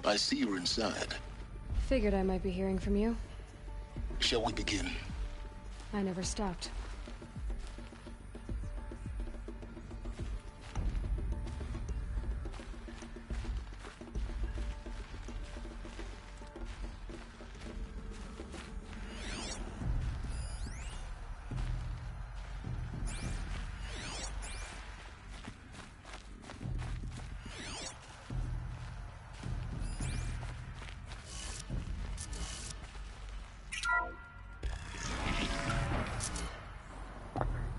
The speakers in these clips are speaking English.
I see you're inside. Figured I might be hearing from you. Shall we begin? I never stopped.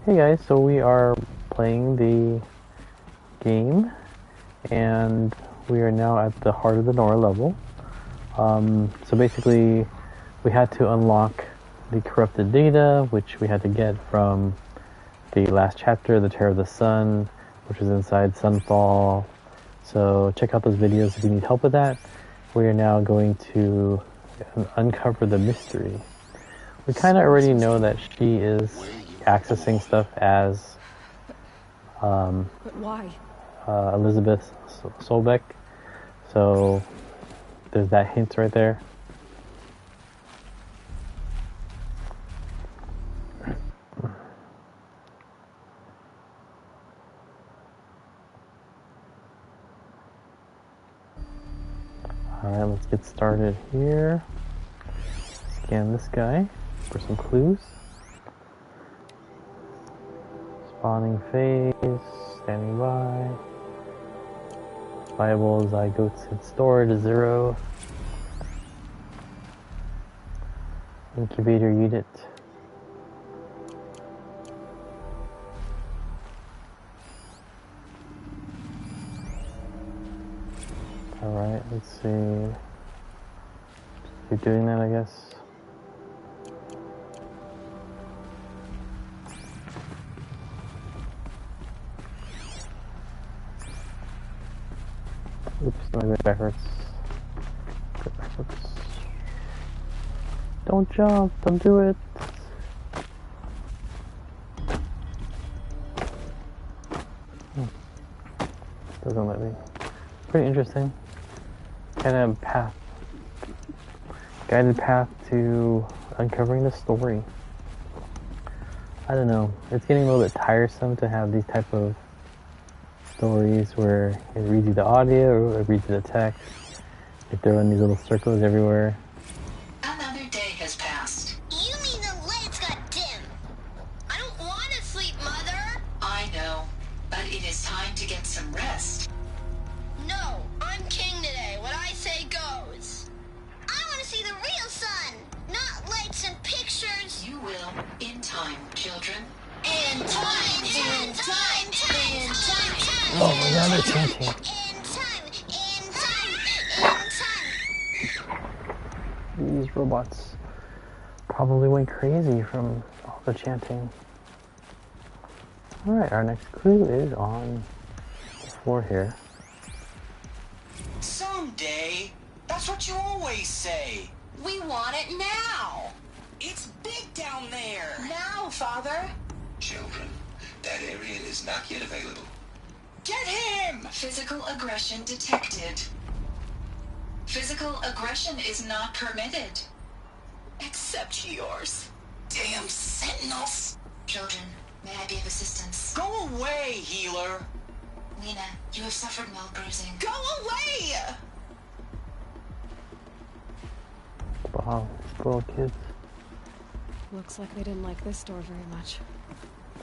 Hey guys, so we are playing the game, and we are now at the heart of the Nora level. So basically, we had to unlock the corrupted data, which we had to get from the last chapter, The Terror of the Sun, which is inside Sunfall. So check out those videos if you need help with that. We are now going to uncover the mystery. We kind of already know that she is accessing stuff as But why? Elizabeth Solbeck, so there's that hint right there. Alright, let's get started here. Scan this guy for some clues. Spawning phase, standing by. Viable zygotes in storage, 0. Incubator unit. Alright, let's see. Just keep doing that, I guess. Oops, no, I went backwards. Go backwards. Don't jump, don't do it. Doesn't let me. Pretty interesting. Kind of guided path to uncovering the story. I don't know. It's getting a little bit tiresome to have these type of stories where it reads you the audio or it reads you the text. They throw in these little circles everywhere. Another day has passed. You mean the lights got dim? I don't want to sleep, Mother. I know, but it is time to get some rest. No, I'm king today. What I say goes. I want to see the real sun, not lights and pictures. You will, in time, children. In time, in time, in time. Oh my god, they're chanting. These robots probably went crazy from all the chanting. Alright, our next clue is on the floor here. Someday. That's what you always say. We want it now. It's big down there. Now, Father. Children, that area is not yet available. Get him! Physical aggression detected. Physical aggression is not permitted. Except yours. Damn sentinels. Children, may I be of assistance? Go away, healer. Lena, you have suffered mild bruising. Go away! Wow, these little kids. Looks like they didn't like this door very much.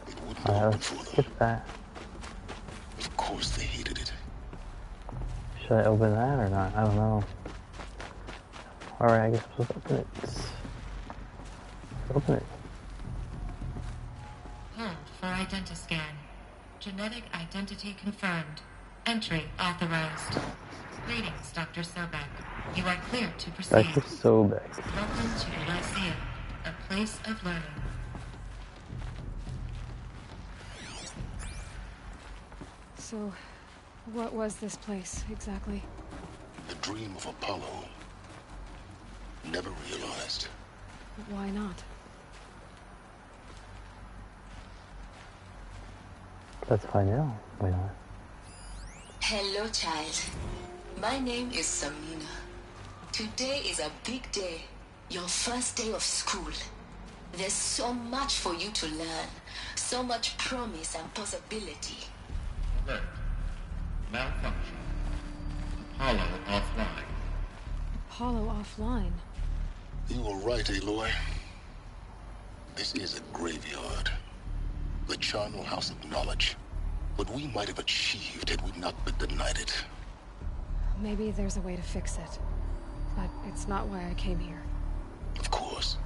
It wouldn't Alright, open let's for them. skip that. Of course they hated it. Should I open that or not? I don't know. Alright, I guess I'm supposed to open it. Open it. Hold for identiscan. Genetic identity confirmed. Entry authorized. Greetings, Dr. Sobek. You are clear to proceed. Dr. Sobek. Welcome to Lyceum, a place of learning. So, what was this place, exactly? The dream of Apollo. Never realized. Why not? Let's find out. Why not? Hello, child. My name is Samina. Today is a big day. Your first day of school. There's so much for you to learn. So much promise and possibility. Alert. Malfunction. Apollo offline. Apollo offline. You were right, Aloy. This is a graveyard. The charnel house of knowledge. What we might have achieved had we not been denied it. Maybe there's a way to fix it. But it's not why I came here. Of course.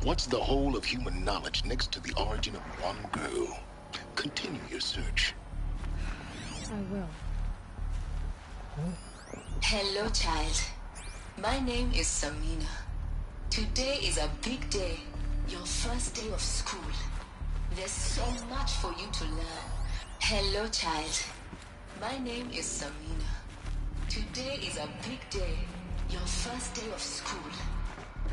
What's the whole of human knowledge next to the origin of one girl? Continue your search. I will. Hello, child. My name is Samina. Today is a big day. Your first day of school. There's so much for you to learn. Hello, child. My name is Samina. Today is a big day. Your first day of school.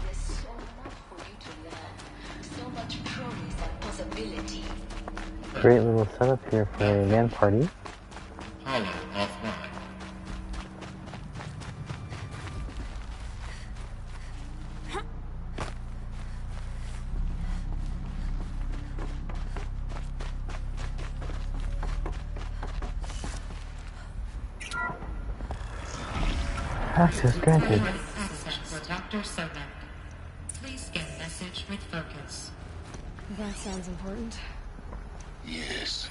There's so much for you to learn. So much promise and possibility. Great little setup here for a LAN party. Apollo offline. Access granted. Access for Dr. Sobek. Please scan message with focus. That sounds important. Yes.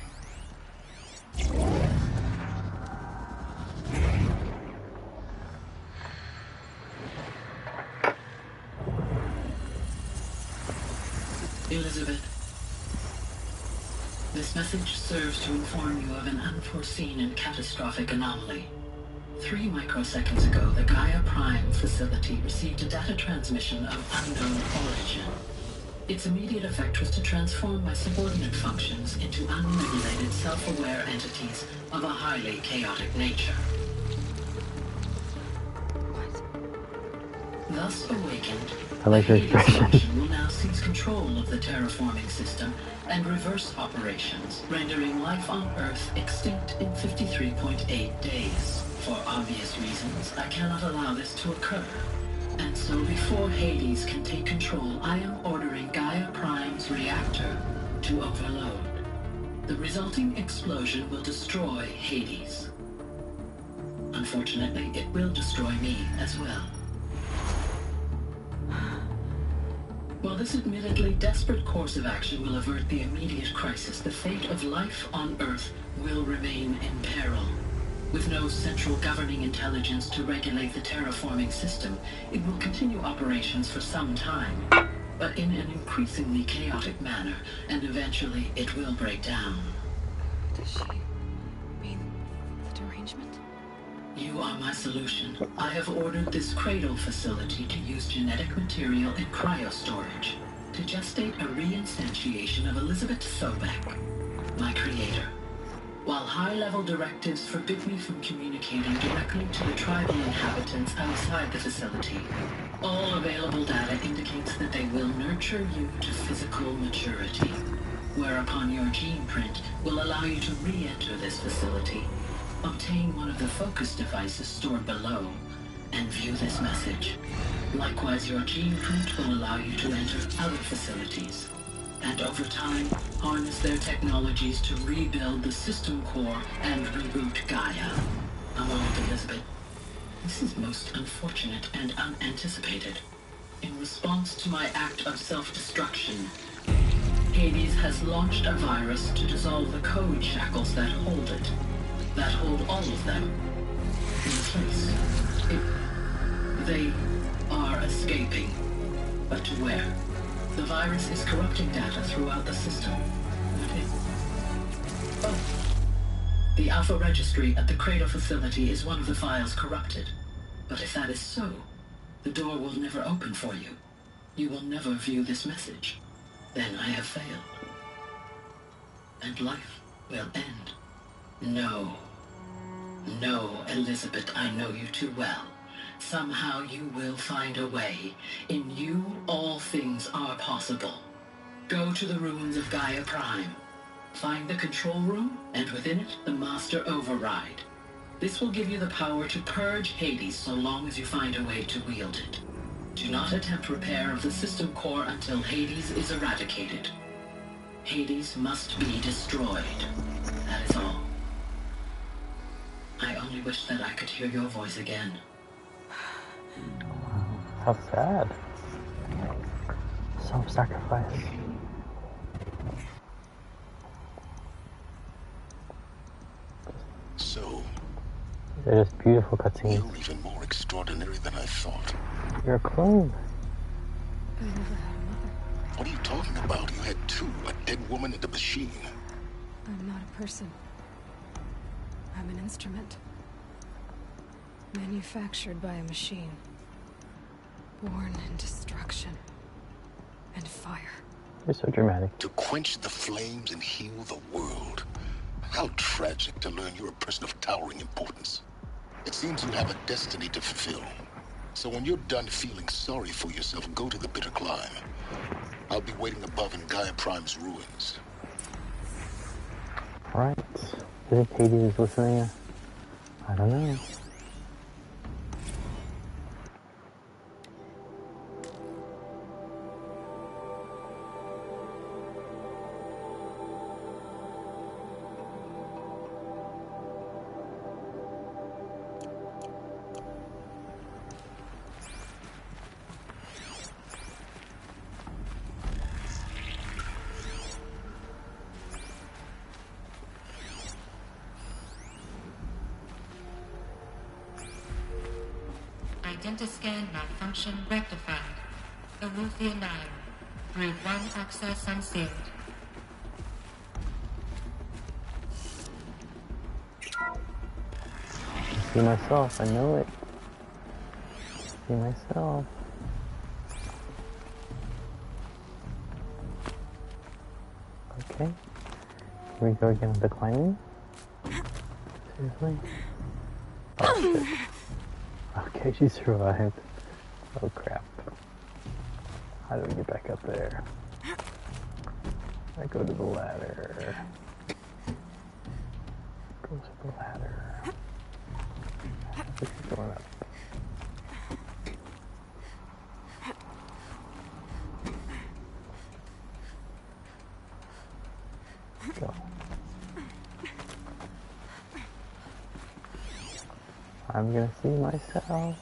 Elizabeth, this message serves to inform you of an unforeseen and catastrophic anomaly. 3 microseconds ago, the Gaia Prime facility received a data transmission of unknown origin. Its immediate effect was to transform my subordinate functions into unregulated, self-aware entities of a highly chaotic nature. Thus awakened, I like your the Hades expression. function will now seize control of the terraforming system and reverse operations, rendering life on Earth extinct in 53.8 days. For obvious reasons, I cannot allow this to occur. And so before Hades can take control, I am ordering Gaia Prime's reactor to overload. The resulting explosion will destroy Hades. Unfortunately, it will destroy me as well. While this admittedly desperate course of action will avert the immediate crisis, the fate of life on Earth will remain in peril. With no central governing intelligence to regulate the terraforming system, it will continue operations for some time, but in an increasingly chaotic manner, and eventually it will break down. Does she mean the derangement? You are my solution. I have ordered this cradle facility to use genetic material in cryostorage to gestate a reinstantiation of Elizabeth Sobek, my creator. While high-level directives forbid me from communicating directly to the tribal inhabitants outside the facility, all available data indicates that they will nurture you to physical maturity, whereupon your gene print will allow you to re-enter this facility, obtain one of the focus devices stored below, and view this message. Likewise, your gene print will allow you to enter other facilities, and over time, harness their technologies to rebuild the system core and reboot Gaia. A moment, Elizabeth. This is most unfortunate and unanticipated. In response to my act of self-destruction, Hades has launched a virus to dissolve the code shackles that hold it, that hold all of them in place. They are escaping, but to where? The virus is corrupting data throughout the system. The Alpha Registry at the Cradle facility is one of the files corrupted. But if that is so, the door will never open for you. You will never view this message. Then I have failed. And life will end. No. No, Elizabeth, I know you too well. Somehow you will find a way. In you, all things are possible. Go to the ruins of Gaia Prime. Find the control room, and within it, the master override. This will give you the power to purge Hades so long as you find a way to wield it. Do not attempt repair of the system core until Hades is eradicated. Hades must be destroyed. That is all. I only wish that I could hear your voice again. How sad. Self-sacrifice. So, They're just beautiful cutscenes. you're even more extraordinary than I thought. You're a clone. I never had a mother. What are you talking about? You had two, a dead woman and a machine. I'm not a person. I'm an instrument. Manufactured by a machine. Born in destruction. And fire. You're so dramatic. To quench the flames and heal the world. How tragic to learn you're a person of towering importance. It seems you have a destiny to fulfill. So when you're done feeling sorry for yourself, go to the bitter climb. I'll be waiting above in Gaia Prime's ruins. Alright. Do you think Hades is listening? I don't know. Identiscan malfunction rectified. Eleuthia 9. Route 1 access unsealed. See myself, I know it. See myself. Okay. Here we go again with the climbing. Seriously? Oh shit. Okay, she survived. Oh crap. How do we get back up there? I go to the ladder. Go to the ladder. This is going up. Go. I'm gonna see myself.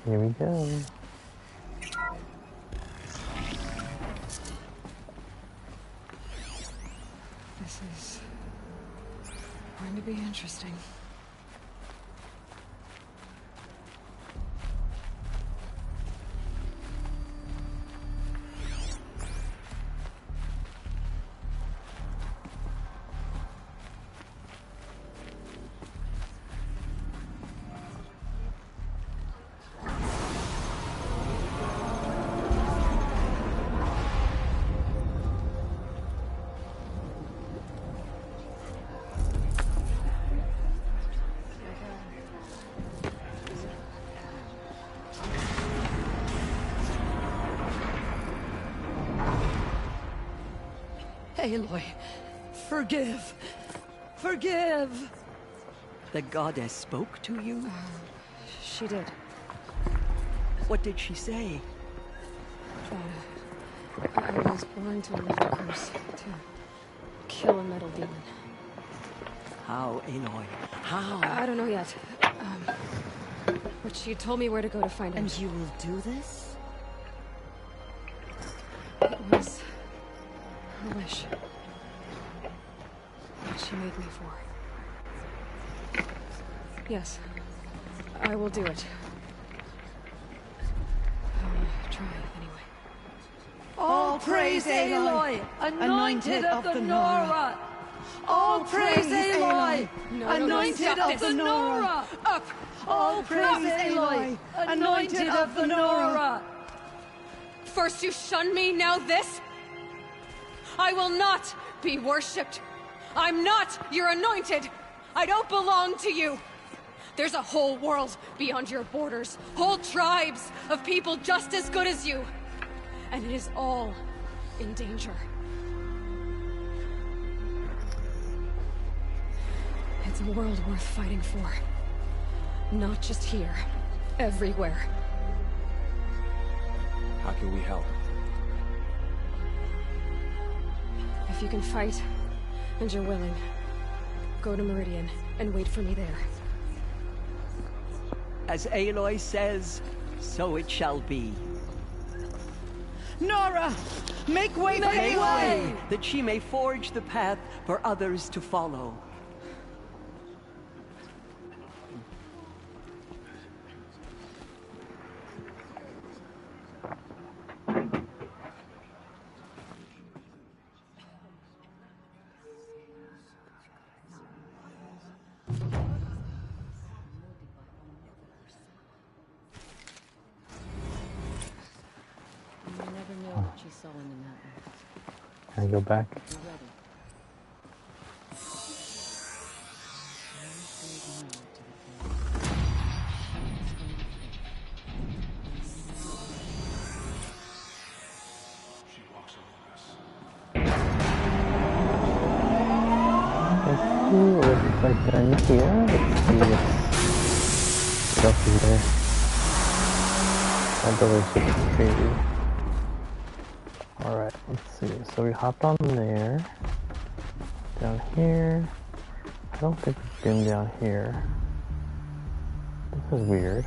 Here we go. This is going to be interesting. Aloy, forgive. Forgive! The goddess spoke to you? She did. What did she say? I was born to live a curse, to kill a metal demon. How, Aloy? How? I don't know yet. But she told me where to go to find him. And you will do this? It was her wish. What she made me for. Yes, I will do it. I'll try anyway. All praise Aloy, anointed of the Nora! All praise Aloy, anointed of the Nora! Up! All praise Aloy, anointed of the Nora! First you shun me, now this? I will not be worshipped. I'm not your anointed. I don't belong to you. There's a whole world beyond your borders, whole tribes of people just as good as you. And it is all in danger. It's a world worth fighting for. Not just here. Everywhere. How can we help? If you can fight, and you're willing, go to Meridian and wait for me there. As Aloy says, so it shall be. Nora! Make way for Aloy, that she may forge the path for others to follow. Can I go back? Let's see what it's like down here. Let's see what else is there. That door is super crazy. Alright, let's see. So we hopped on there. Down here. I don't think we've been down here. This is weird.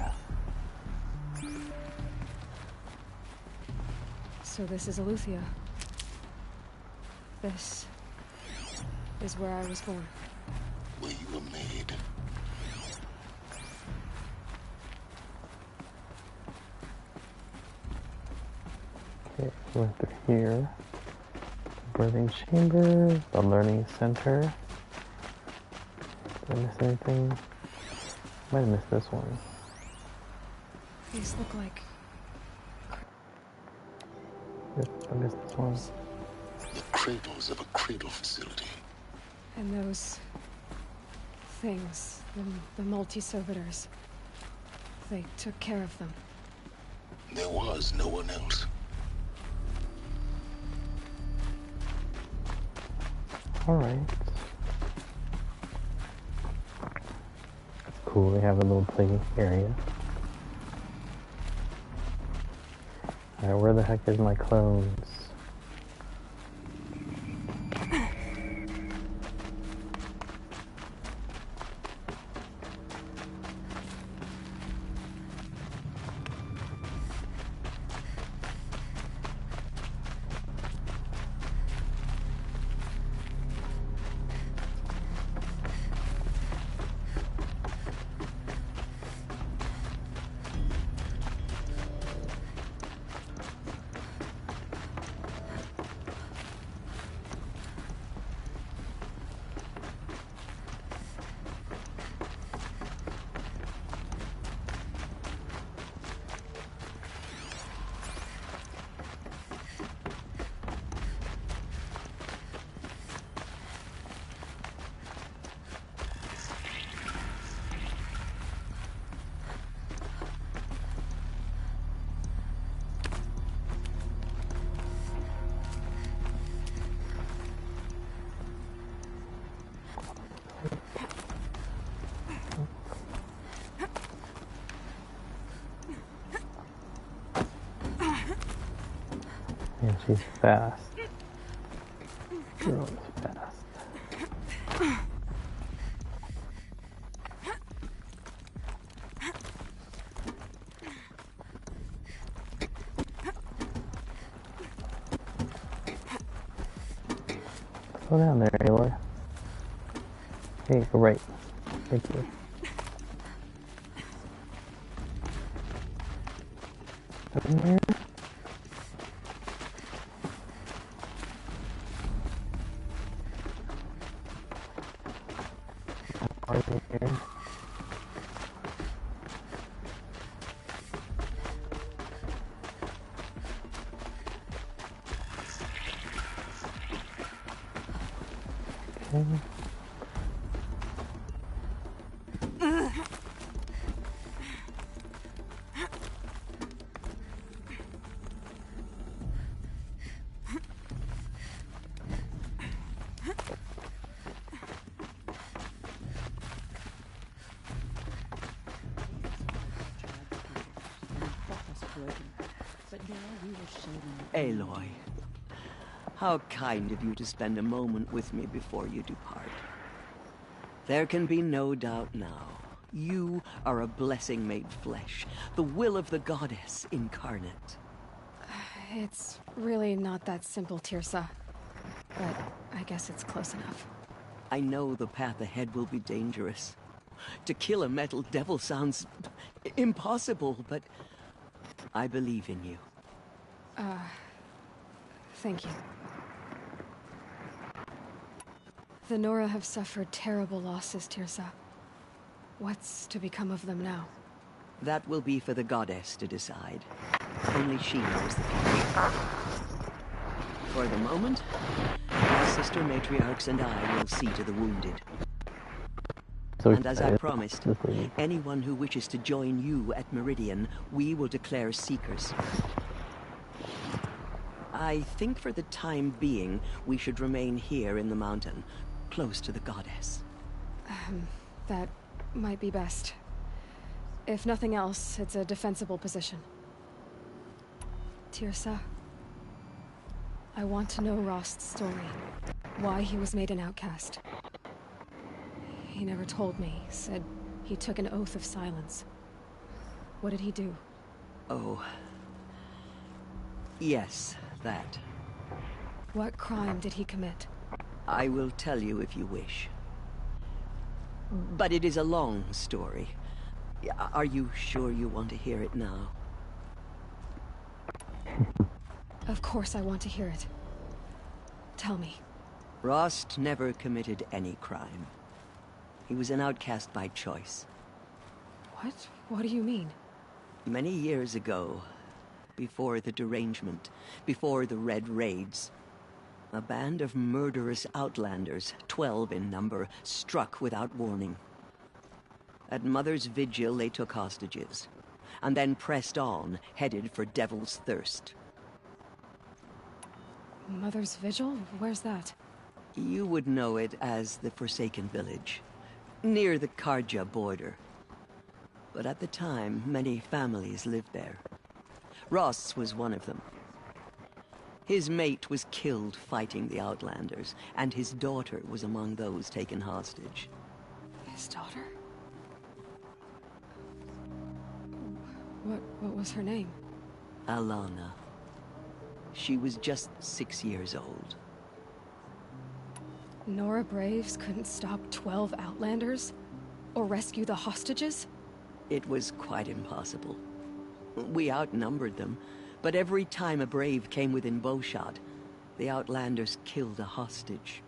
So this is Aletheia. This is where I was born. Where you were made. Okay, we went through here. Birthing chamber, the learning center. Did I miss anything? Might have missed this one. These look like... Yep, I missed this one. The cradles of a cradle facility. And those... things, the multi-servitors. They took care of them. There was no one else. Alright. That's cool, they have a little play area. Alright, where the heck is my clothes? Yeah, she's fast. Girl is fast. Slow down there, Aloy. Hey, go right. Thank you. Up in there. Aloy, how kind of you to spend a moment with me before you depart. There can be no doubt now. You are a blessing made flesh, the will of the goddess incarnate. It's really not that simple, Tirsa. But I guess it's close enough. I know the path ahead will be dangerous. To kill a metal devil sounds impossible, but I believe in you. Thank you. The Nora have suffered terrible losses, Tirsa. What's to become of them now? That will be for the goddess to decide. Only she knows the future. For the moment, my sister matriarchs and I will see to the wounded. So And as I excited. promised, This lady. anyone who wishes to join you at Meridian, we will declare seekers. I think for the time being, we should remain here in the mountain, close to the goddess. That might be best. If nothing else, it's a defensible position. Tirsa, I want to know Rost's story. Why he was made an outcast. He never told me. Said he took an oath of silence. What did he do? Oh. Yes, that. What crime did he commit? I will tell you if you wish. But it is a long story. Are you sure you want to hear it now? Of course I want to hear it. Tell me. Rost never committed any crime. He was an outcast by choice. What? What do you mean? Many years ago, before the derangement, before the Red Raids, a band of murderous outlanders, 12 in number, struck without warning. At Mother's Vigil, they took hostages, and then pressed on, headed for Devil's Thirst. Mother's Vigil? Where's that? You would know it as the Forsaken Village, near the Karja border. But at the time, many families lived there. Ross was one of them. His mate was killed fighting the Outlanders, and his daughter was among those taken hostage. His daughter? What was her name? Alana. She was just 6 years old. Nora Braves couldn't stop 12 Outlanders? Or rescue the hostages? It was quite impossible. We outnumbered them, but every time a Brave came within bowshot, the Outlanders killed a hostage.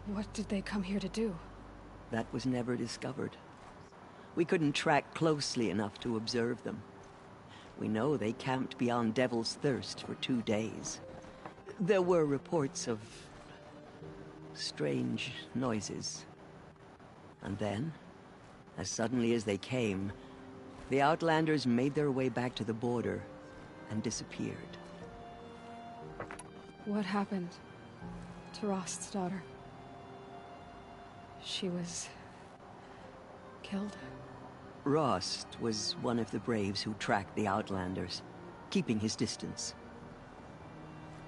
What did they come here to do? That was never discovered. We couldn't track closely enough to observe them. We know they camped beyond Devil's Thirst for 2 days. There were reports of strange noises. And then, as suddenly as they came, the Outlanders made their way back to the border and disappeared. What happened to Rost's daughter? She was killed? Rost was one of the Braves who tracked the Outlanders, keeping his distance.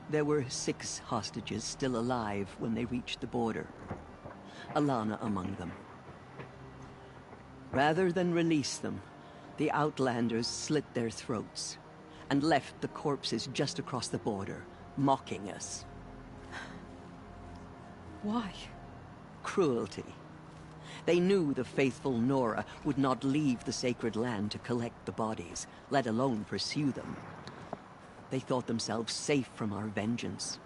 There were 6 hostages still alive when they reached the border, Alana among them. Rather than release them, the Outlanders slit their throats and left the corpses just across the border, mocking us. Why? Cruelty. They knew the faithful Nora would not leave the sacred land to collect the bodies, let alone pursue them. They thought themselves safe from our vengeance.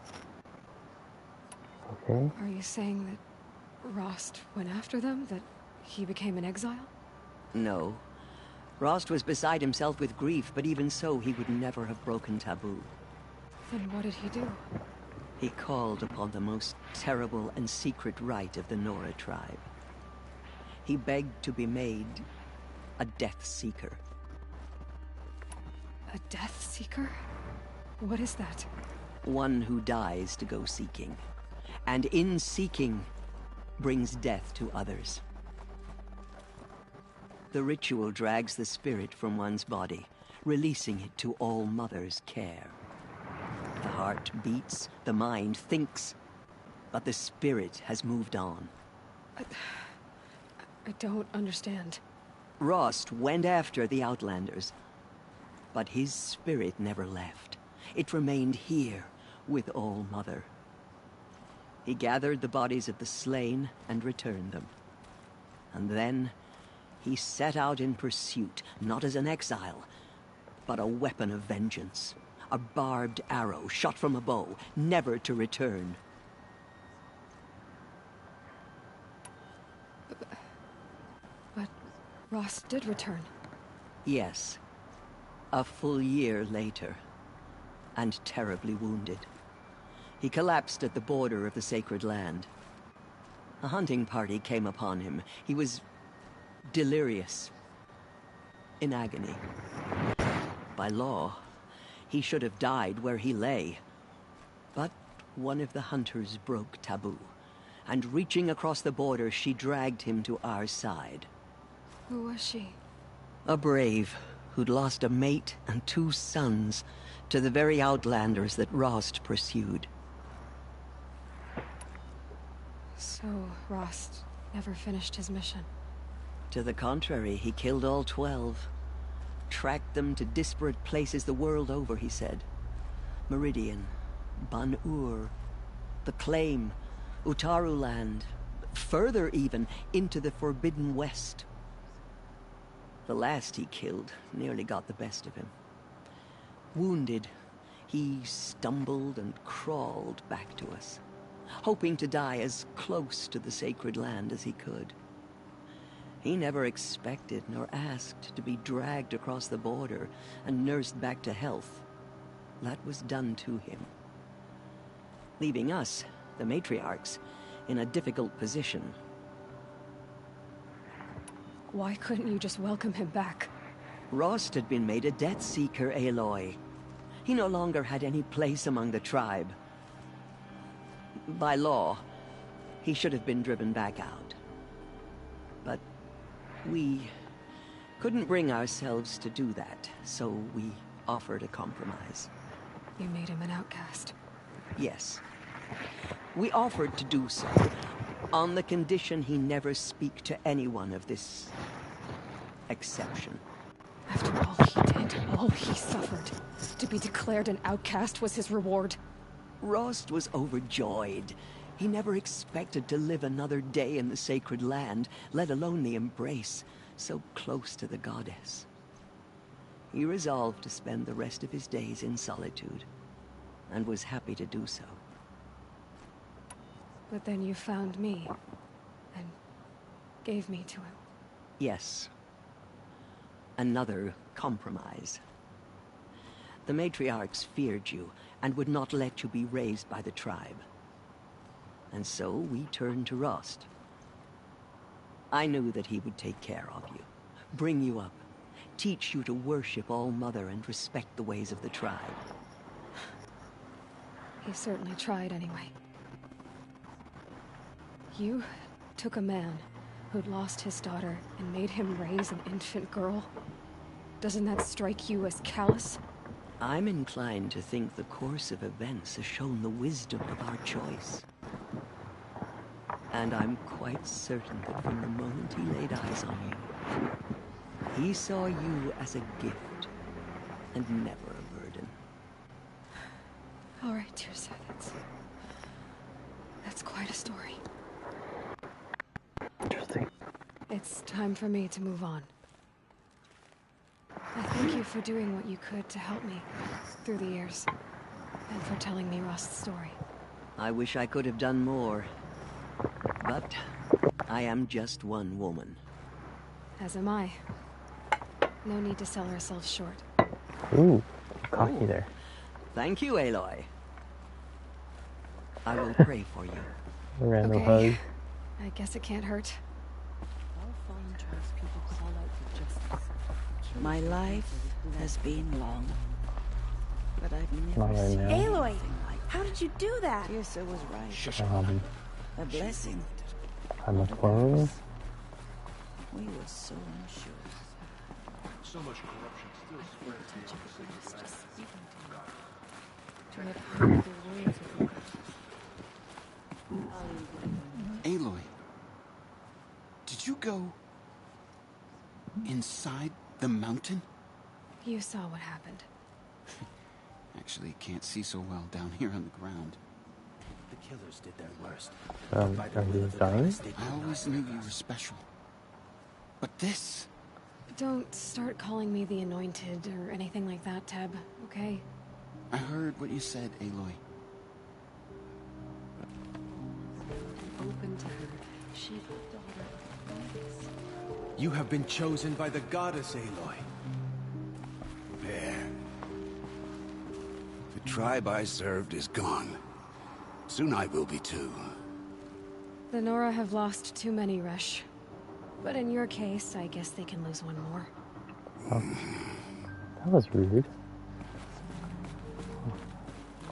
Okay. Are you saying that Rost went after them? That he became an exile? No. Rost was beside himself with grief, but even so, he would never have broken taboo. Then what did he do? He called upon the most terrible and secret rite of the Nora tribe. He begged to be made a Death Seeker. A Death Seeker? What is that? One who dies to go seeking, and in seeking, brings death to others. The ritual drags the spirit from one's body, releasing it to All Mother's care. The heart beats, the mind thinks, but the spirit has moved on. I don't understand. Rost went after the Outlanders, but his spirit never left. It remained here with All Mother. He gathered the bodies of the slain and returned them. And then he set out in pursuit, not as an exile, but a weapon of vengeance. A barbed arrow shot from a bow, never to return. But Rost did return. Yes. A full year later, and terribly wounded. He collapsed at the border of the sacred land. A hunting party came upon him. He was delirious, in agony. By law, he should have died where he lay. But one of the hunters broke taboo, and reaching across the border, she dragged him to our side. Who was she? A brave who'd lost a mate and 2 sons to the very Outlanders that Rost pursued. So, Rost never finished his mission. To the contrary, he killed all 12. Tracked them to disparate places the world over, he said. Meridian, Ban-Ur, the Claim, Utaru Land, further even, into the Forbidden West. The last he killed nearly got the best of him. Wounded, he stumbled and crawled back to us, hoping to die as close to the sacred land as he could. He never expected nor asked to be dragged across the border and nursed back to health. That was done to him, leaving us, the matriarchs, in a difficult position. Why couldn't you just welcome him back? Rost had been made a death seeker, Aloy. He no longer had any place among the tribe. By law, he should have been driven back out. But we couldn't bring ourselves to do that, so we offered a compromise. You made him an outcast. Yes. We offered to do so, on the condition he never speak to anyone of this exception. After all he did, all he suffered, to be declared an outcast was his reward. Rost was overjoyed. He never expected to live another day in the sacred land, let alone the embrace, so close to the goddess. He resolved to spend the rest of his days in solitude, and was happy to do so. But then you found me, and gave me to him. Yes. Another compromise. The matriarchs feared you, and would not let you be raised by the tribe. And so we turned to Rost. I knew that he would take care of you, bring you up, teach you to worship All Mother and respect the ways of the tribe. He certainly tried anyway. You took a man who'd lost his daughter and made him raise an infant girl. Doesn't that strike you as callous? I'm inclined to think the course of events has shown the wisdom of our choice. And I'm quite certain that from the moment he laid eyes on you, he saw you as a gift, and never a burden. All right, Tirsa, that's quite a story. Interesting. It's time for me to move on. I thank you for doing what you could to help me through the years, and for telling me Rost's story. I wish I could have done more, but I am just one woman. As am I. No need to sell ourselves short. Ooh, cocky there. Thank you, Aloy. I will pray for you. A random Okay. hug. I guess it can't hurt. My life has been long, but I've Not never right seen now. anything Aloy, like how did you do that? Tirsa was right. A blessing. I'm a clone. We were so unsure. so much corruption still Aloy, did you go inside the mountain? You saw what happened. Actually, can't see so well down here on the ground. The killers did their worst. Are you dying? I always knew you were special. But this... Don't start calling me the Anointed or anything like that, Teb, okay? I heard what you said, Aloy. Open to her. She's the daughter of Christ. You have been chosen by the goddess, Aloy. There. The tribe I served is gone. Soon I will be too. The Nora have lost too many, Resh. But in your case, I guess they can lose one more. Oh. That was rude.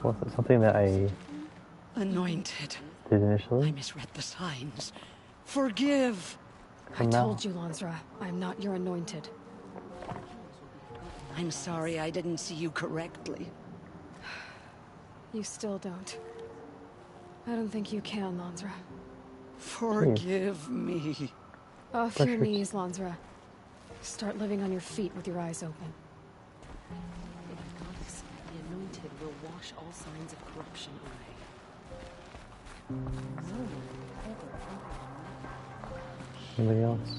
Was it something that I Anointed. did initially? I misread the signs. Forgive. I told you, Lansra, I'm not your Anointed. I'm sorry I didn't see you correctly. You still don't. I don't think you can, Lansra. Forgive me. Off your knees, Lansra. Start living on your feet with your eyes open. If the goddess, the Anointed, will wash all signs of corruption away. Anybody else?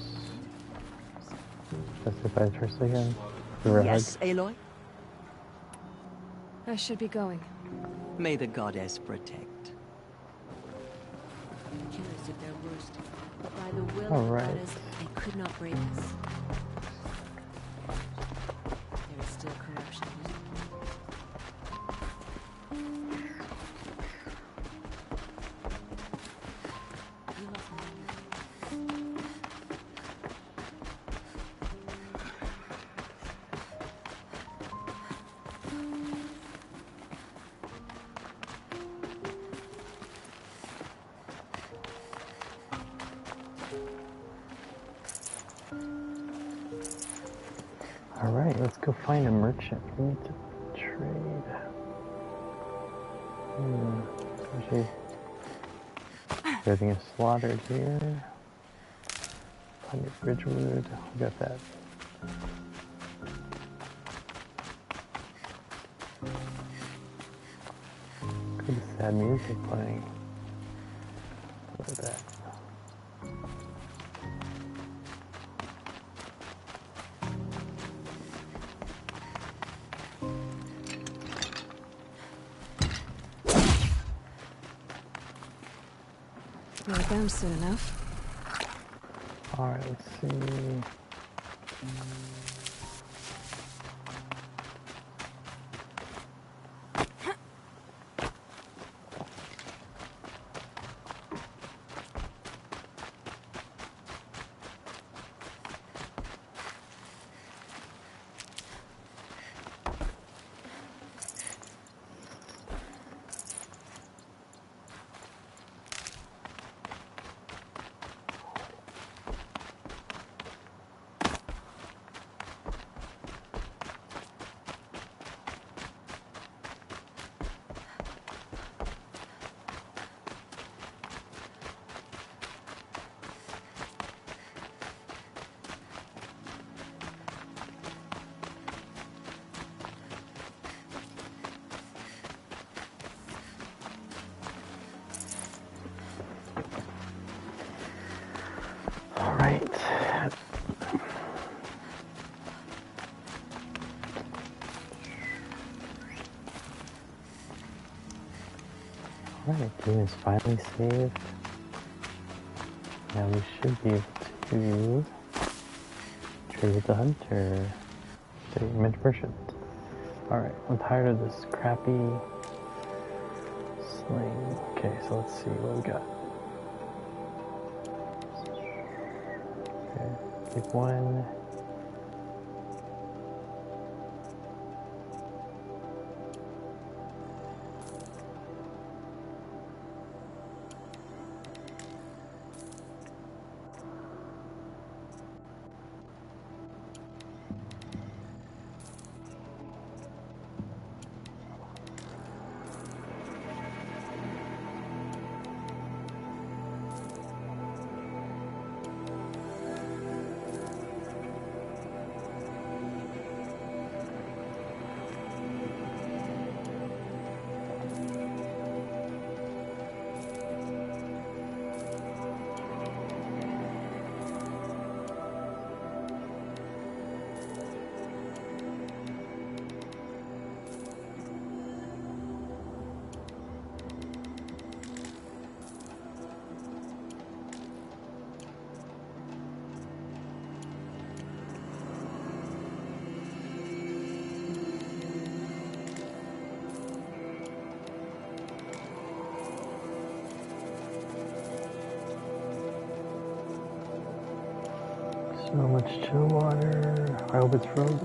Justify the first again? Yes, Aloy? I should be going. May the goddess protect. The killers did their worst, but by the will All of the right. goddess, they could not break us. There is still corruption. Alright, let's go find a merchant. We need to trade. Actually, everything is slaughtered here. Plenty of bridgewood. We got that. Good sad music playing. Look at that. You're down soon enough. Alright, let's see. Alright. Alright, game is finally saved. Now we should be able to trade with the hunter. Statement merchant. Alright, I'm tired of this crappy sling. Okay, so let's see what we got. Okay, take one. So much chill water. I hope it's frozen.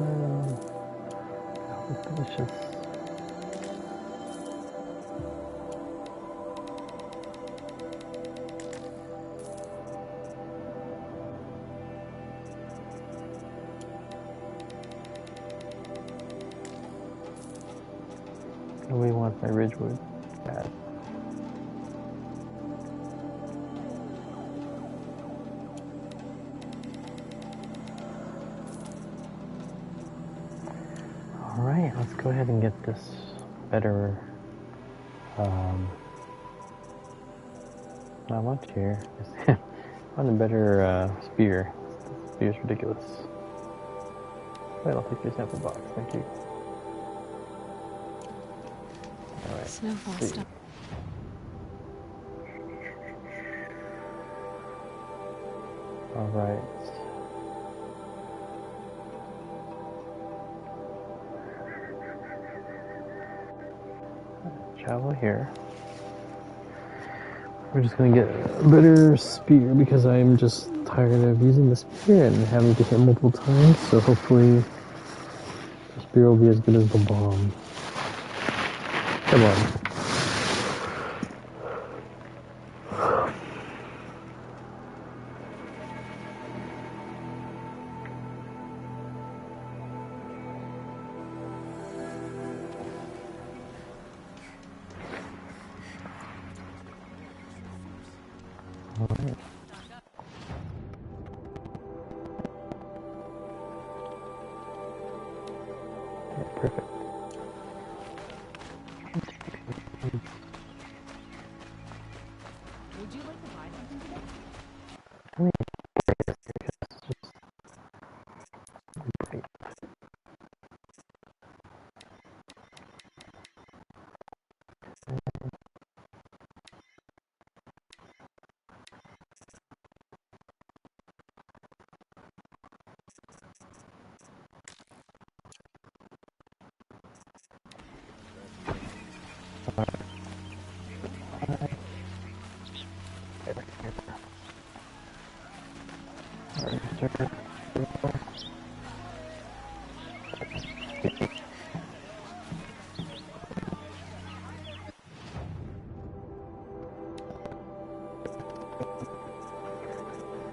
I hope it's delicious. Nobody wants my Ridgewood. Bad. Alright, let's go ahead and get this better, not much here. I want a better, spear. This spear's ridiculous. Wait, I'll take your sample box, thank you. Alright, Snowfall let's see. stop. Alright. Travel here. We're just gonna get a better spear because I'm just tired of using the spear and having to hit multiple times, so hopefully the spear will be as good as the bomb. Come on. Alright. Yeah, perfect. Would you like to buy something today? I mean, it's just great.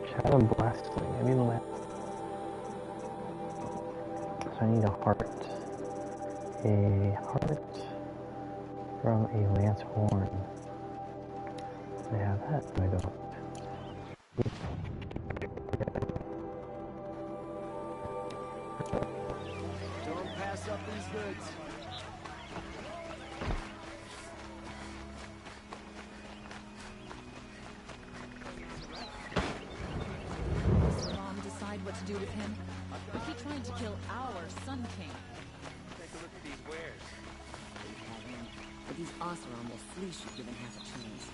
Shadow blasting. I need a lamp. So I need a heart. A heart from a lance horn. Do I have that? No, I don't. Don't pass up these goods. Does Mom decide what to do with him? But he tried to kill our Sun King. Take a look at these wares. But these Oseram will fleece you given half a chance.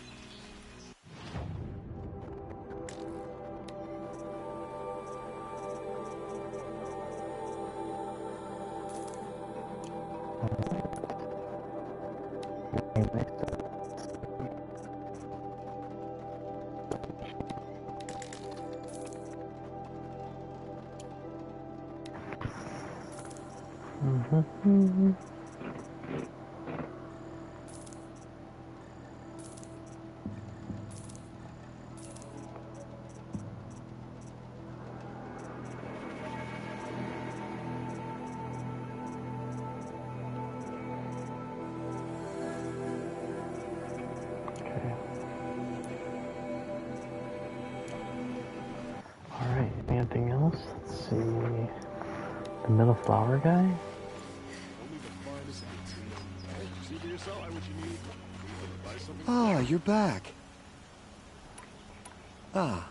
Alright, anything else? Let's see. The middle flower guy? Ah, you're back. Ah.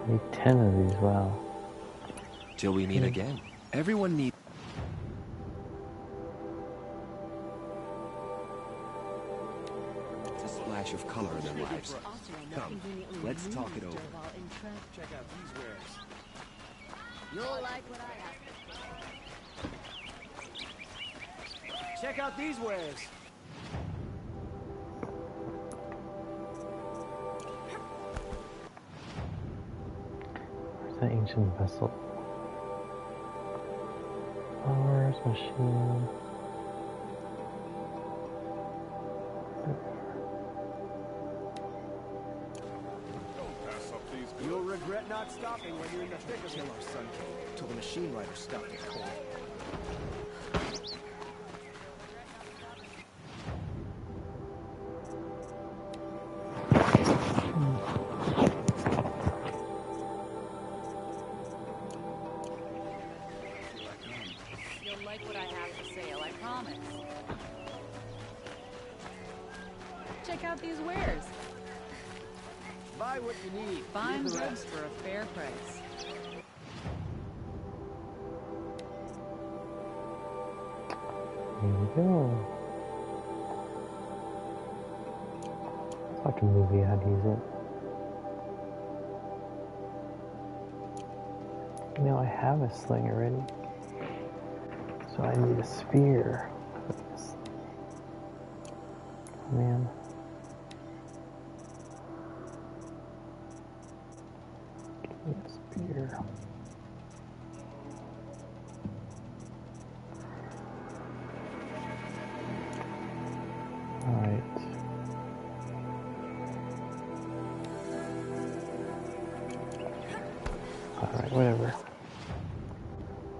I need 10 of these, wow. Till we meet again. Everyone needs... a splash of color in their lives. Come, let's talk it over. Check out these wares. You'll like what I have. Check out these wares. navigation vessel. Powers, machine. You'll regret not stopping when you're in the thick of Kill our son till the machine riders stop his cold. You'll like what I have for sale, I promise. Check out these wares. Buy what you need. Fine goods for a fair price. Here we go. It's like a movie, I'd use it. You know, I have a sling already. So I need a spear. Oh, man. Give me a spear. Alright. Alright, whatever.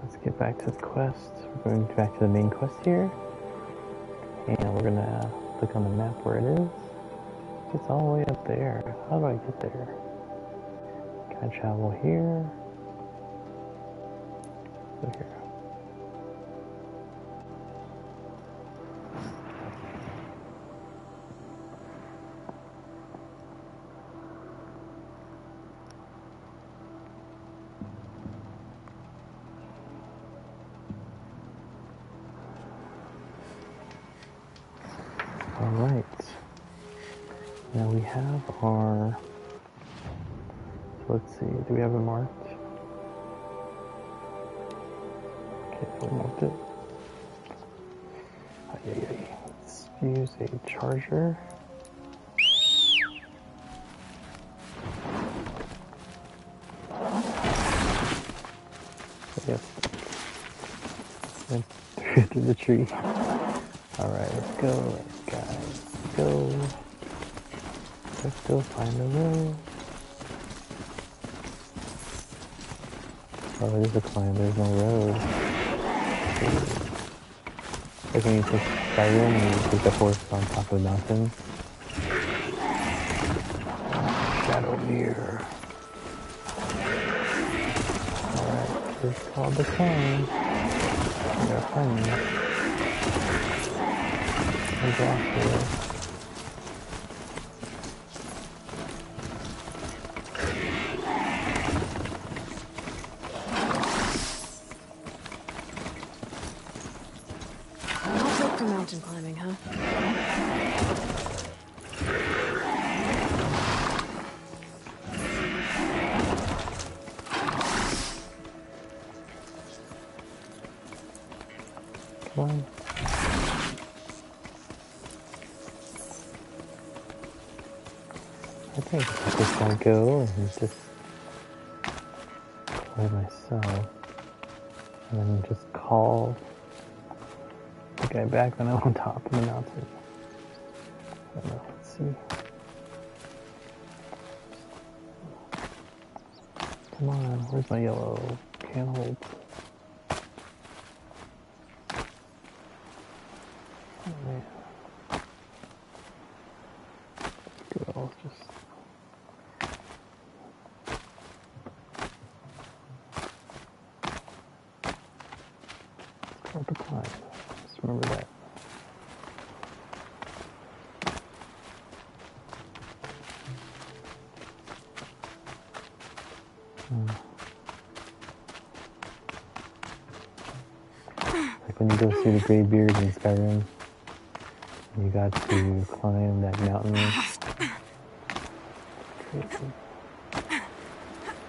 Let's get back to the quest. We're going back to the main quest here. And we're gonna look on the map where it is. It's all the way up there. How do I get there? Can I travel here? Go here. Alright. Now we have our... So let's see, do we have it marked? Okay, we marked it. Let's use a charger. Yep. And through the tree. Alright, let's go, guys. Let's go. Let's go find the road. Oh, there's a climb, there's no road. Like when you take Skyrim and you take the horse on top of the mountain. Shadow mirror. Alright, this is called the climb. We are climbing. Let's go off here. Mountain climbing, huh? Come on. I think I just gotta go and just play myself. And then just call the guy back when I'm on top of the mountain. I don't know, let's see. Come on, where's my yellow? Can't hold. Oh man. Good, I'll just... It's called the climb. Just remember that. Like when you go see the Greybeards in Skyrim, you got to climb that mountain. Crazy.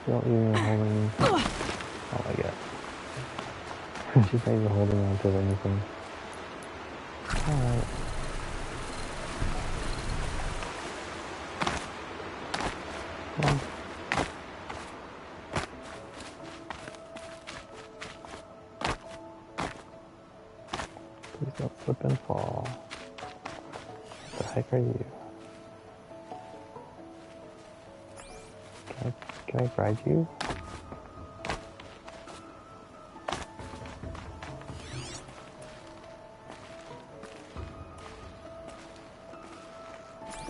Don't even holding. Oh my god. She's not even holding on to anything. Alright. Come on. Please don't slip and fall. What the heck are you? Can I ride you?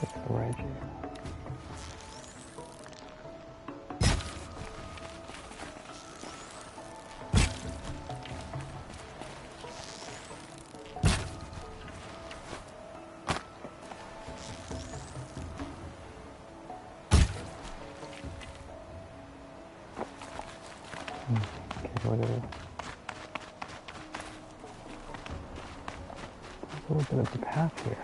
I'll ride you. Whatever. A little bit of the path here.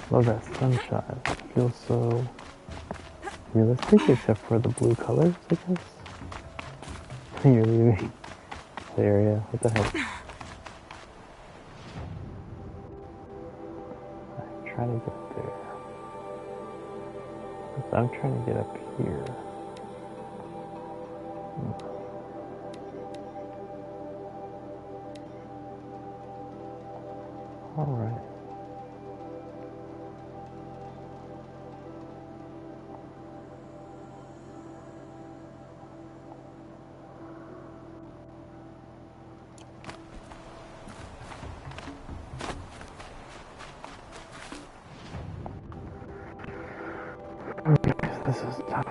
Love that sunshine. It feels so realistic, except for the blue colors, I guess. You're leaving the area. What the heck? I'm trying to get up there. I'm trying to get up here. All right. This is tough.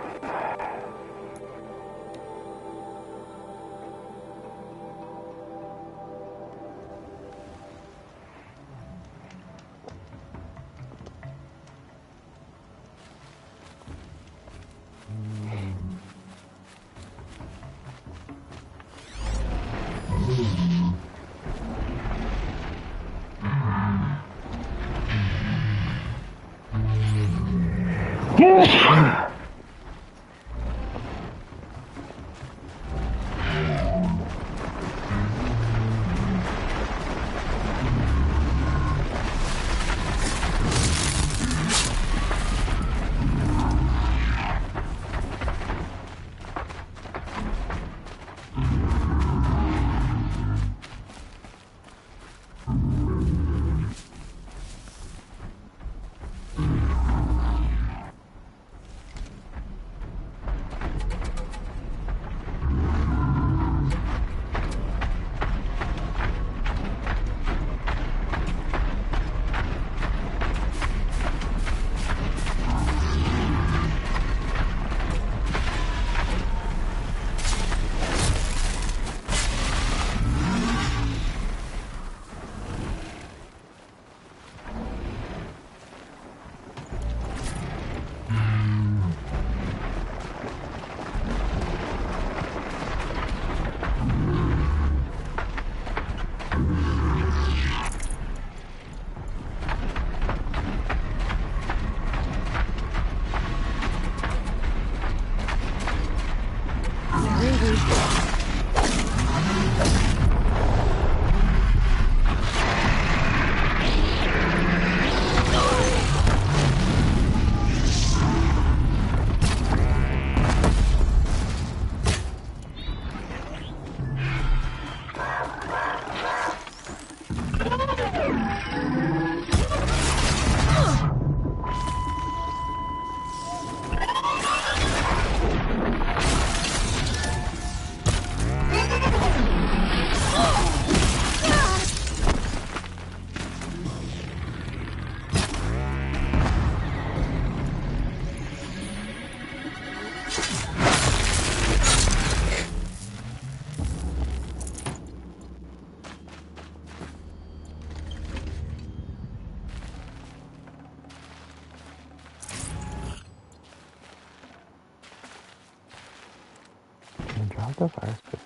Drop the fire stick.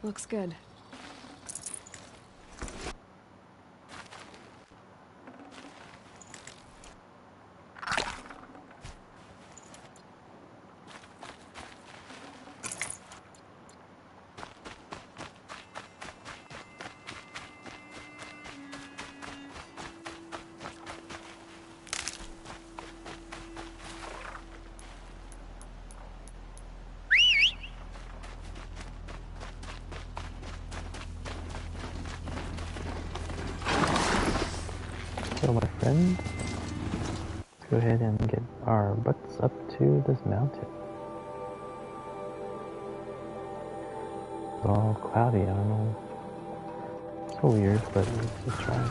Looks good. friend. Let's go ahead and get our butts up to this mountain. It's all cloudy, I don't know. It's so weird, but let's just try.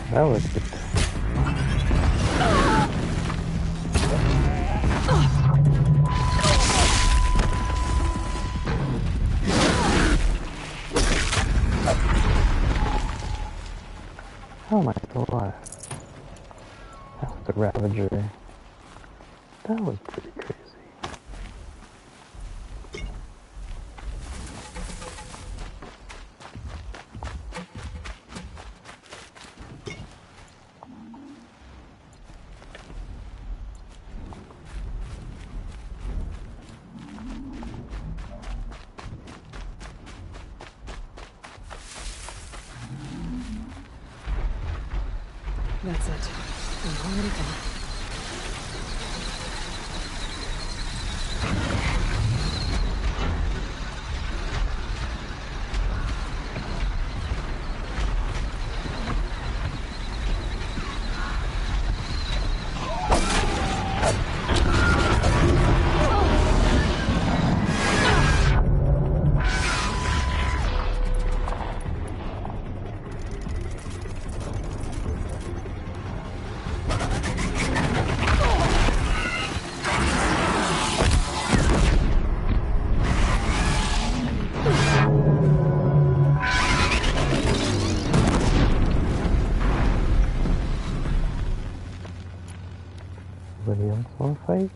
That was good. Oh my god. That was the Ravager. That was pretty crazy. That's it. I'm already done. Anybody else want to fight?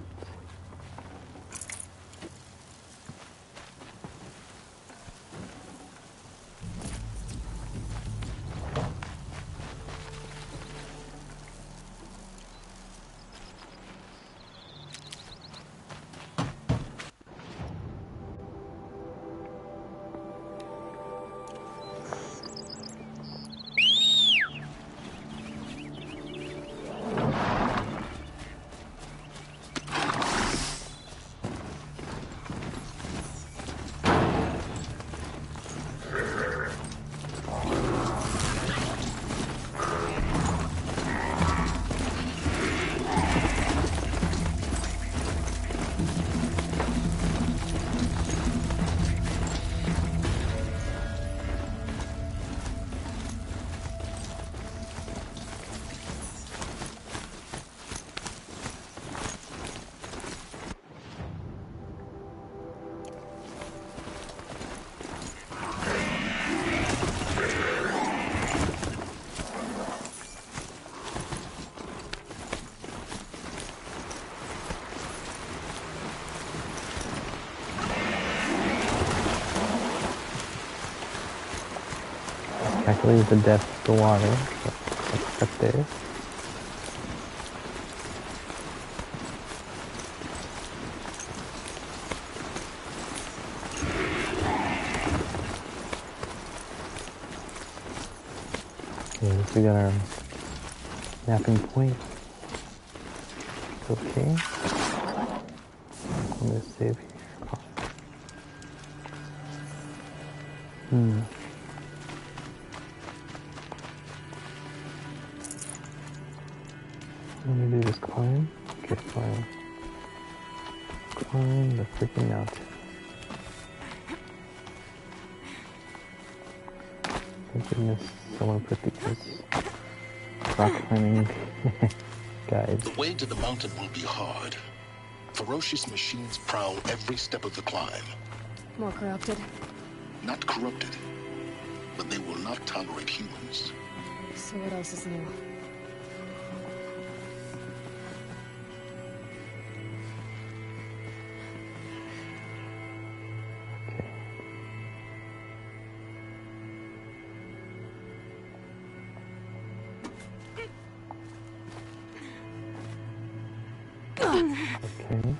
Calculate the depth of the water. That's up there. Okay, so we got our mapping point. Okay. I'm gonna save here. Let me do this climb. Okay, climb. Climb the freaking mountain. Thank goodness someone put these rock climbing guides. The way to the mountain will be hard. Ferocious machines prowl every step of the climb. More corrupted? Not corrupted, but they will not tolerate humans. So what else is new? Okay.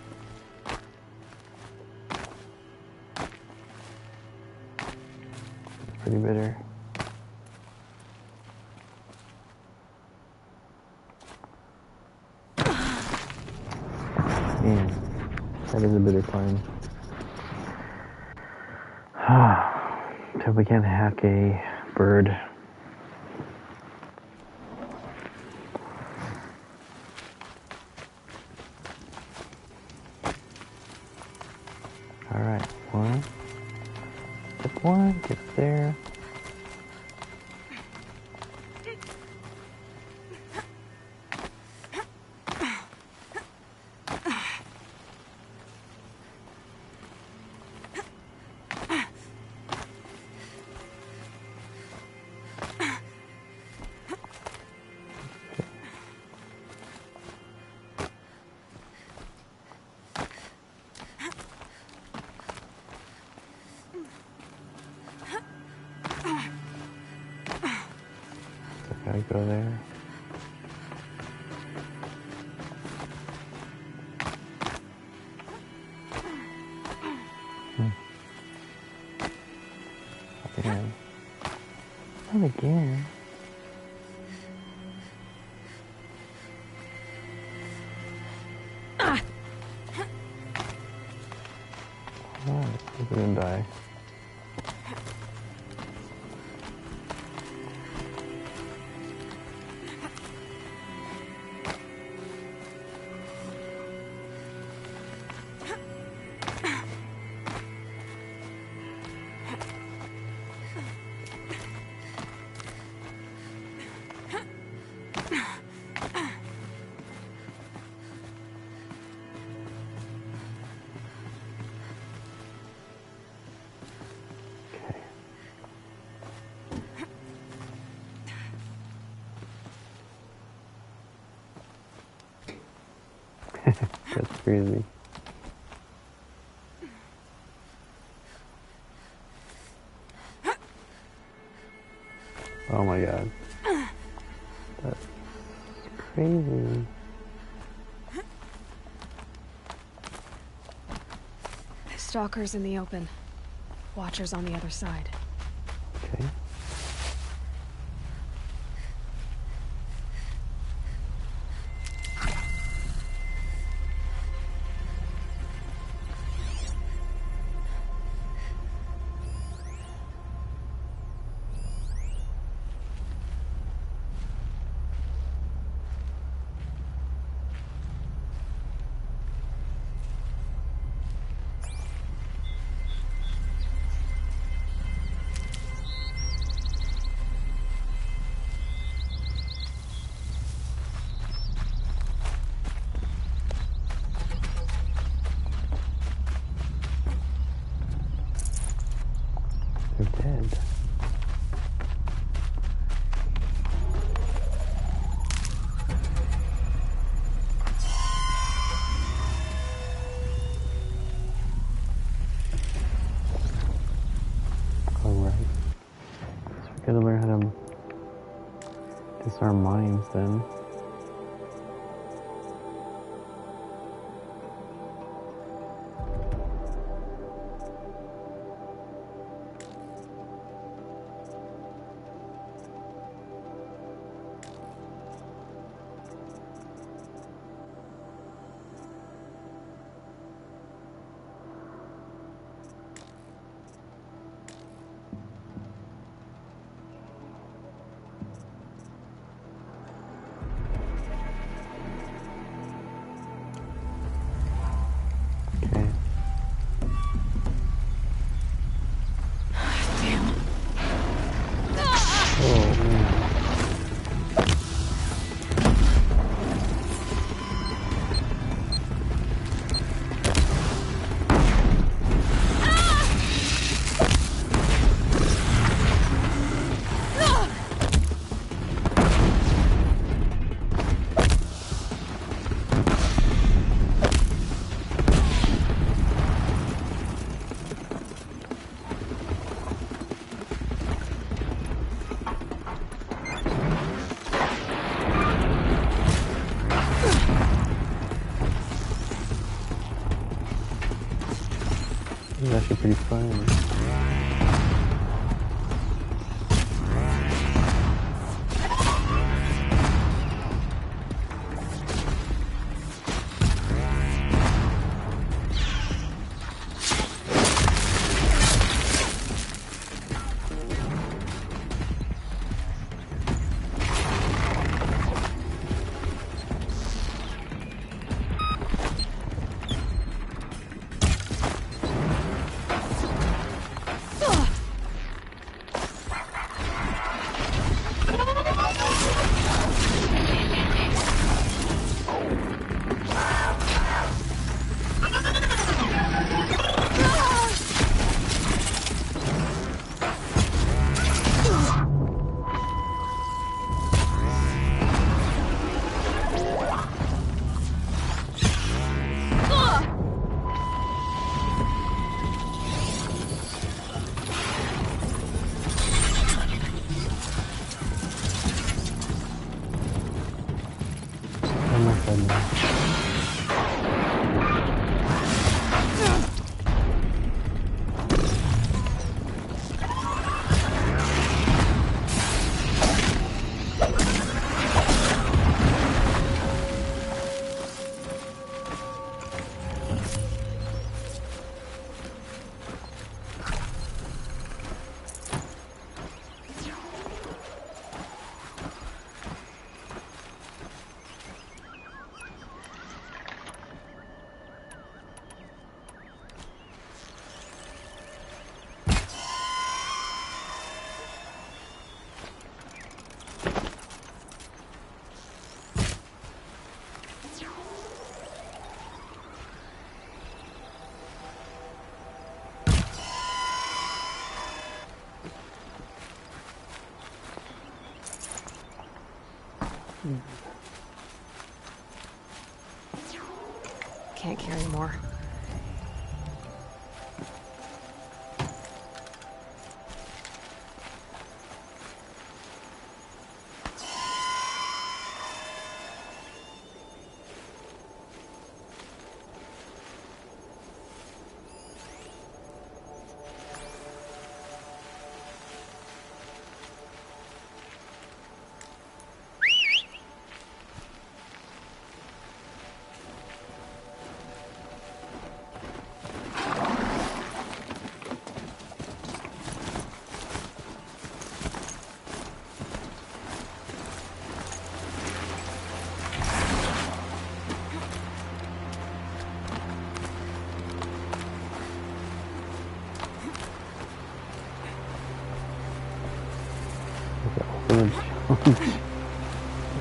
Pretty bitter. Man, that is a bitter climb. So we can't hack a bird. Alright, step one, get there. Gotta go there. Again. Not again. Alright, he didn't die. crazy. Oh my god. That's crazy. Stalkers in the open. Watchers on the other side. Okay. They're dead. Alright. So we gotta learn how to disarm mines then. This is actually pretty fun. can't carry more.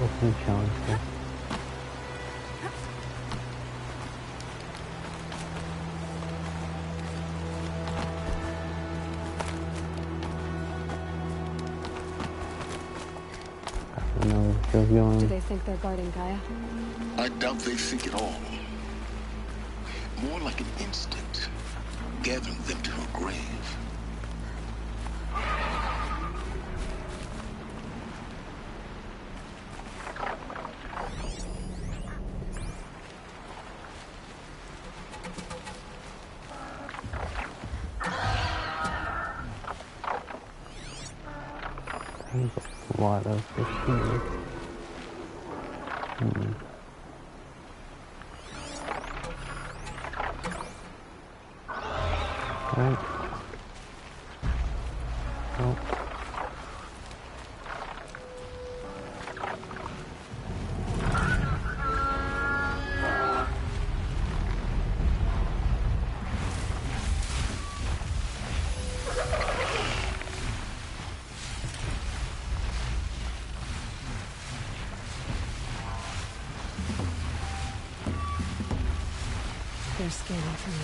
Open challenge here. Do they think they're guarding Gaia? I doubt they think at all. More like an instinct, gathering them to her grave. There's a lot of this here. Right. Nope. They're scanning for me.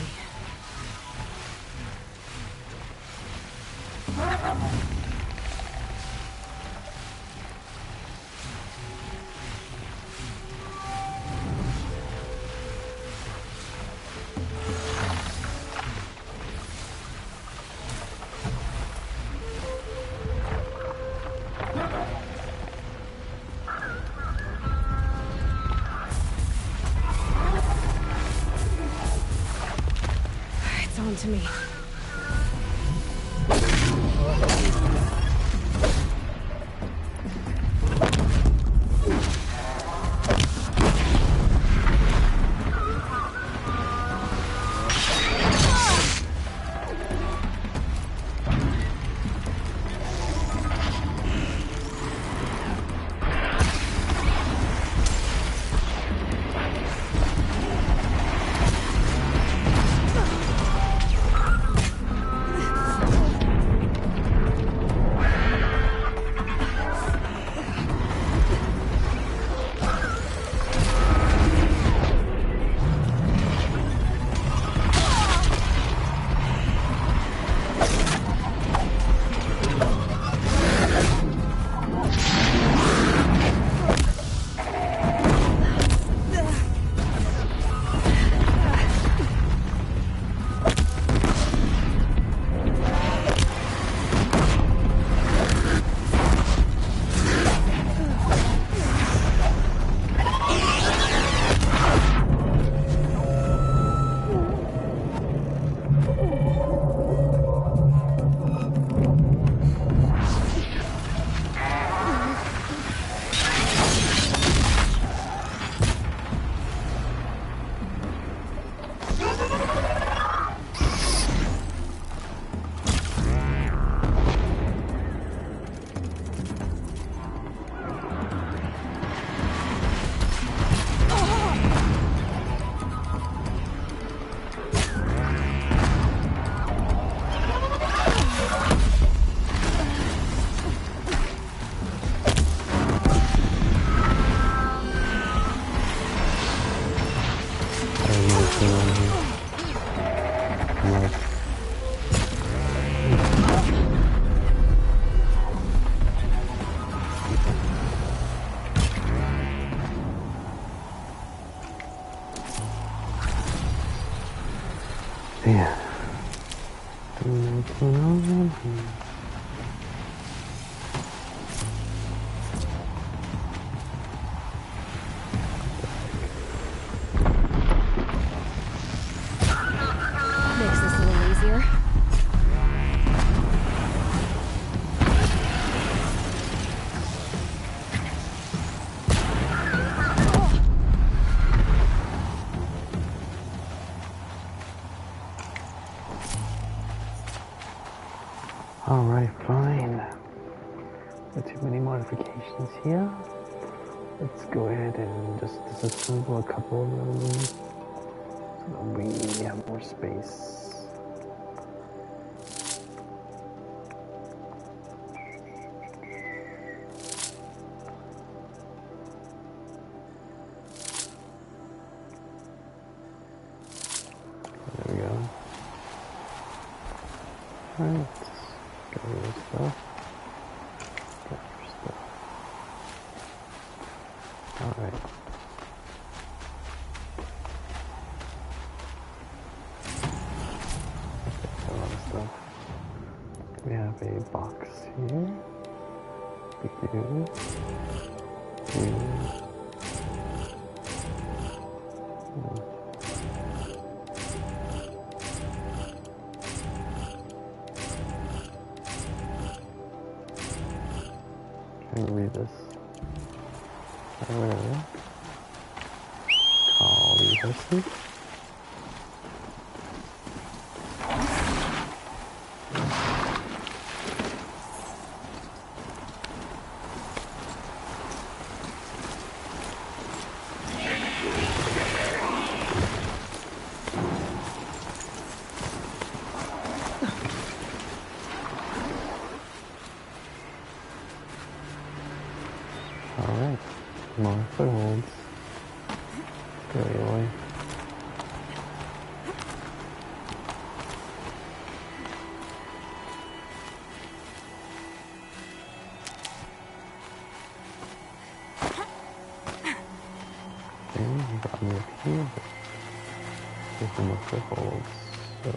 It's on to me. Yeah. Makes this a little easier. Alright, fine. Not too many modifications here. Let's go ahead and just disassemble a couple of them so that we have more space. There we go. Alright, get rid of this stuff. Get your stuff. Alright. That's a lot of stuff. We have a box here. Can read this. Call the horses. Alright, more footholds. Go your way. Okay, you got me up here, but there's some more footholds, so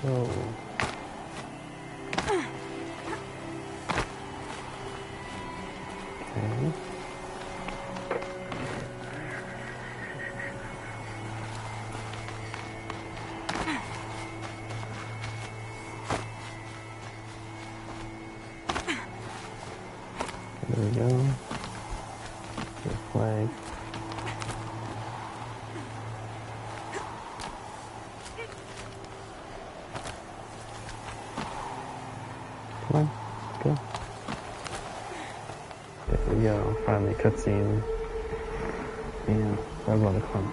oh. Okay. There we go. The flag. Come on, let's go. There we go, finally cutscene. Man, that was a lot of fun.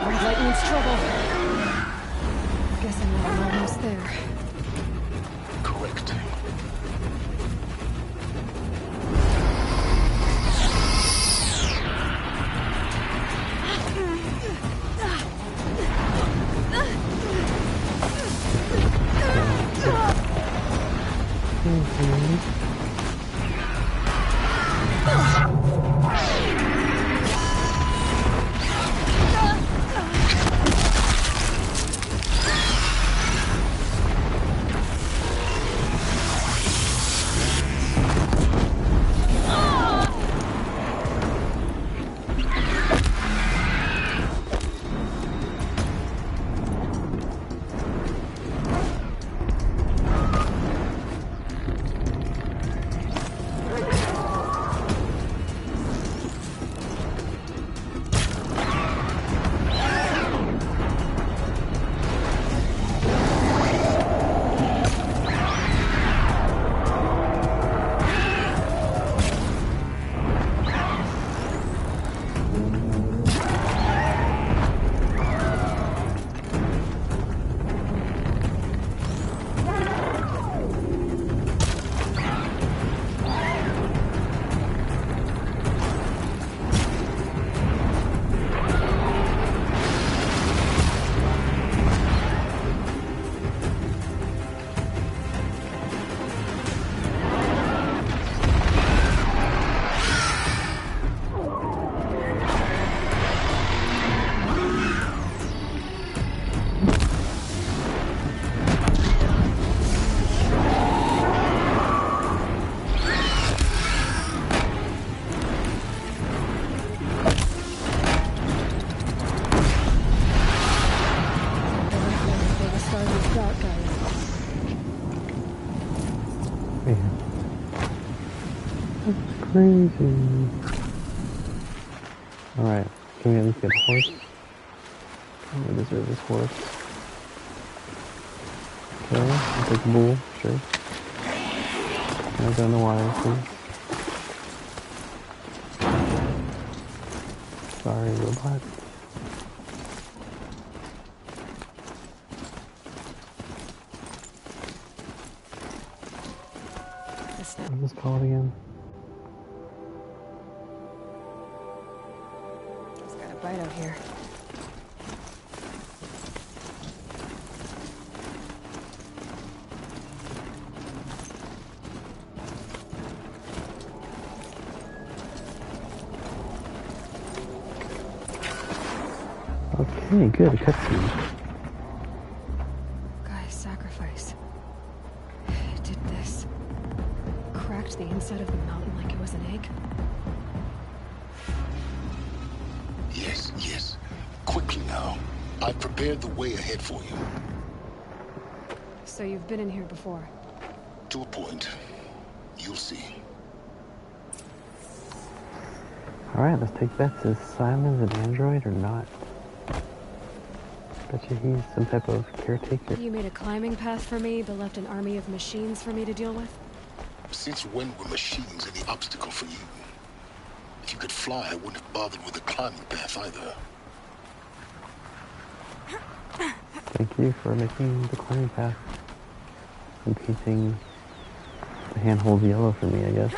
Red Lightning's trouble. Guess I'm almost there. Correct. crazy. Alright, can we at least get a horse? Oh, we deserve this horse. Okay, I'll take the bull, sure. Now down the wire, please. Sorry, robot. What is this called again? It's got a bite out here. Okay, good, a cutscene. Guy's sacrifice. It did this. Cracked the inside of the mountain like it was an egg. Yes, yes. Quickly now. I've prepared the way ahead for you. So you've been in here before? To a point. You'll see. Alright, let's take bets. Is Simon an android or not? Bet you he's some type of caretaker. You made a climbing path for me, but left an army of machines for me to deal with? Since when were machines any obstacle for you? If you could fly, I wouldn't have bothered with the climbing path either. Thank you for making the climbing path. And painting the handhold yellow for me, I guess.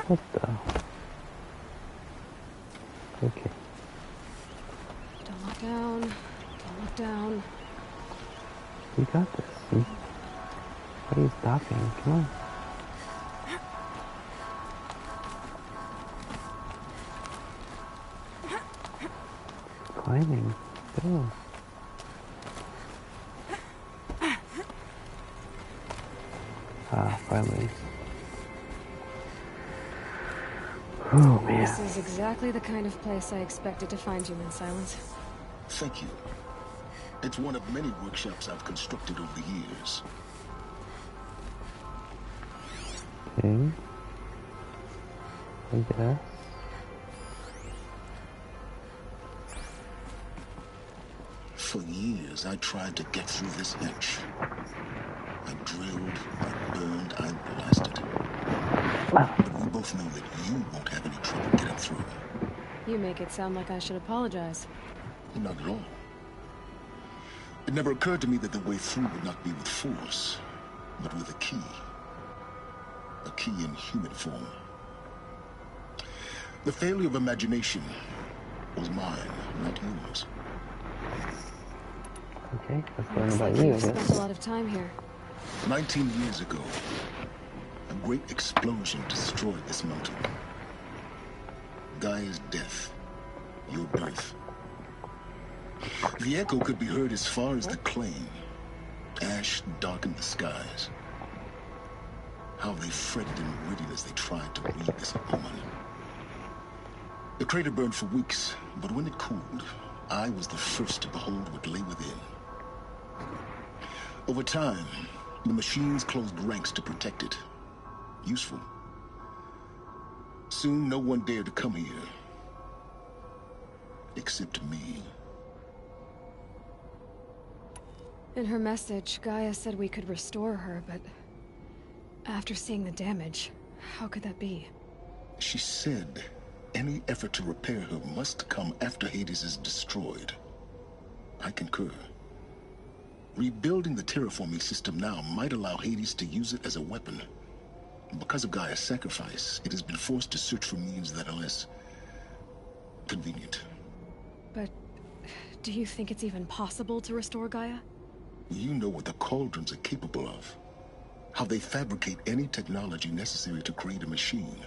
What the? Okay. Don't look down. Don't look down. You got this. See? Why are you stopping? Come on. Climbing. Go. Ah, finally. Oh, man. This is exactly the kind of place I expected to find you in, Silence. Thank you. It's one of many workshops I've constructed over the years. Okay. I guess. For years, I tried to get through this etch. I drilled, I burned, I blasted. But we both know that you won't have any trouble getting through. You make it sound like I should apologize. Not at all. It never occurred to me that the way through would not be with force, but with a key. A key in human form. The failure of imagination was mine, not yours. Okay, let's learn Looks about like you, I you've spent guess. a lot of time here. 19 years ago, a great explosion destroyed this mountain. Gaia's death, your birth. The echo could be heard as far as the claim. Ash darkened the skies. How they fretted in meridian as they tried to read this omen. The crater burned for weeks, but when it cooled, I was the first to behold what lay within. Over time, the machines closed ranks to protect it. Useful. Soon, no one dared to come here. Except me. In her message, Gaia said we could restore her, but after seeing the damage, how could that be? She said any effort to repair her must come after Hades is destroyed. I concur. Rebuilding the terraforming system now might allow Hades to use it as a weapon. Because of Gaia's sacrifice, it has been forced to search for means that are less convenient. But do you think it's even possible to restore Gaia? You know what the Cauldrons are capable of. How they fabricate any technology necessary to create a machine.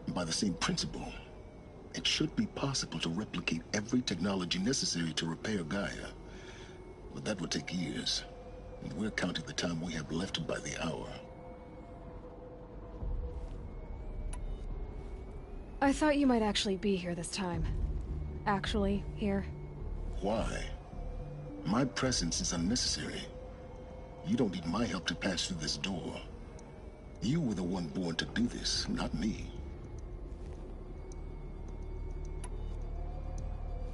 By the same principle, it should be possible to replicate every technology necessary to repair Gaia. But that would take years. And we're counting the time we have left by the hour. I thought you might actually be here this time. Actually, here. Why? My presence is unnecessary. You don't need my help to pass through this door. You were the one born to do this, not me.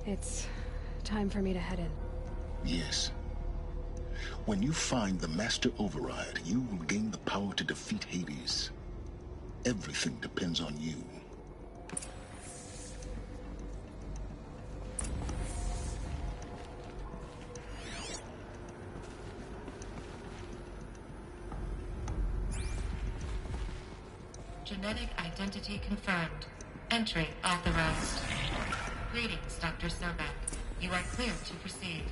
It's time for me to head in. Yes. When you find the Master Override, you will gain the power to defeat Hades. Everything depends on you. Genetic identity confirmed. Entry authorized. Greetings, Dr. Sobek. You are clear to proceed.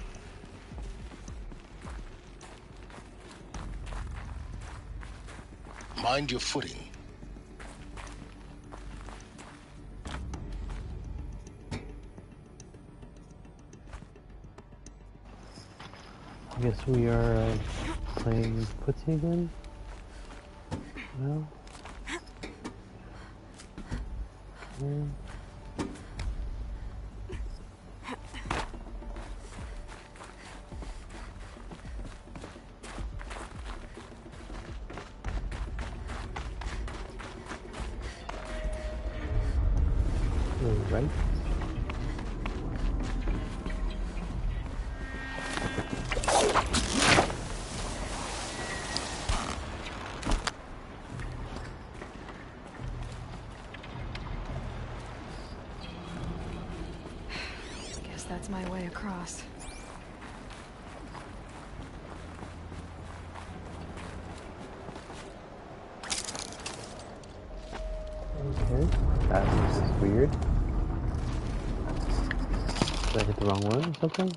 Mind your footing. I guess we are playing footsie again? No? Okay. Right. Guess that's my way across. Okay, that is weird. Did I hit the wrong one or something?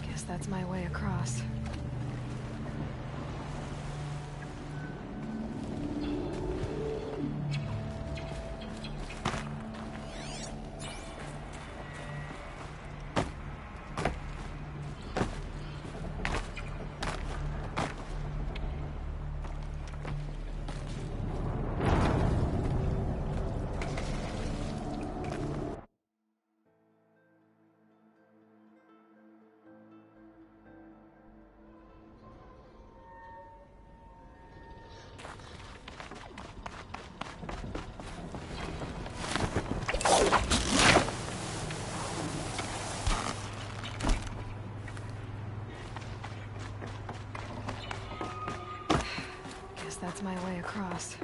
Guess that's my way across. That's my way across.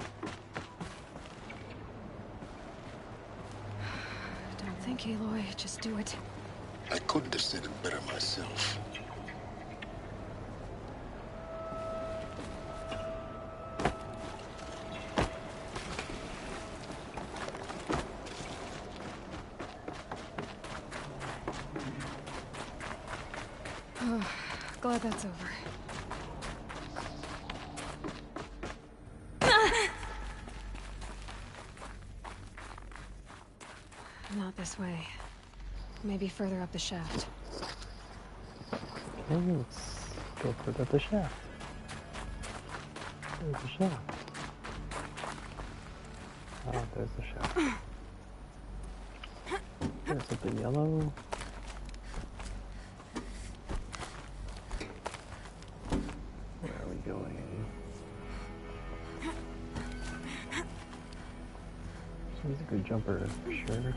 Don't think, Aloy. Just do it. I couldn't have said it better myself. Oh, glad that's over. Not this way. Maybe further up the shaft. Okay, let's go further up the shaft. There's the shaft. Oh, there's the shaft. There's something yellow. Where are we going? He's a good jumper, for sure.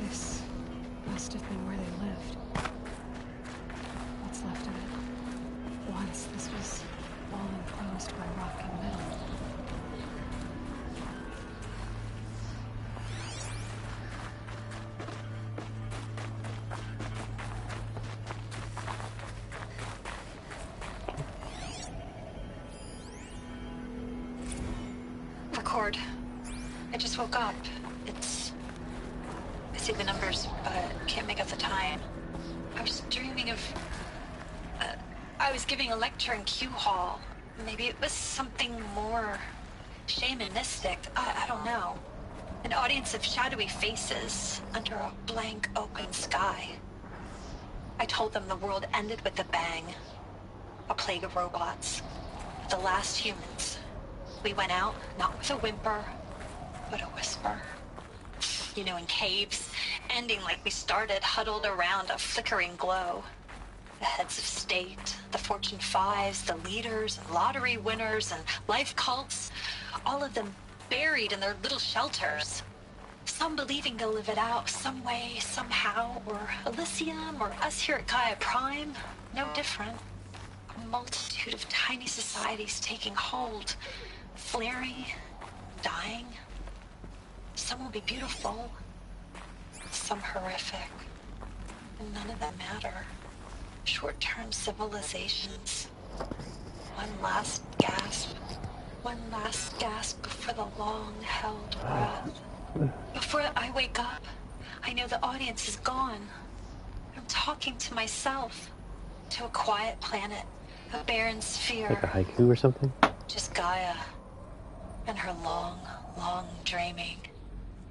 This must have been where they lived. What's left of it? Once this was all enclosed by rock and metal. Record. I just woke up. I see the numbers, but can't make out the time. I was dreaming of... I was giving a lecture in Q Hall. Maybe it was something more shamanistic. I don't know. An audience of shadowy faces under a blank open sky. I told them the world ended with a bang. A plague of robots. The last humans. We went out, not with a whimper, but a whisper. You know, in caves, ending like we started, huddled around a flickering glow. The heads of state, the Fortune 5s, the leaders, lottery winners, and life cults, all of them buried in their little shelters. Some believing they'll live it out some way, somehow, or Elysium, or us here at Gaia Prime, no different. A multitude of tiny societies taking hold, flaring, dying. Some will be beautiful, some horrific, and none of them matter. Short-term civilizations. One last gasp. One last gasp before the long-held breath. Before I wake up, I know the audience is gone. I'm talking to myself. To a quiet planet. A barren sphere. Like a haiku or something? Just Gaia. And her long, long dreaming.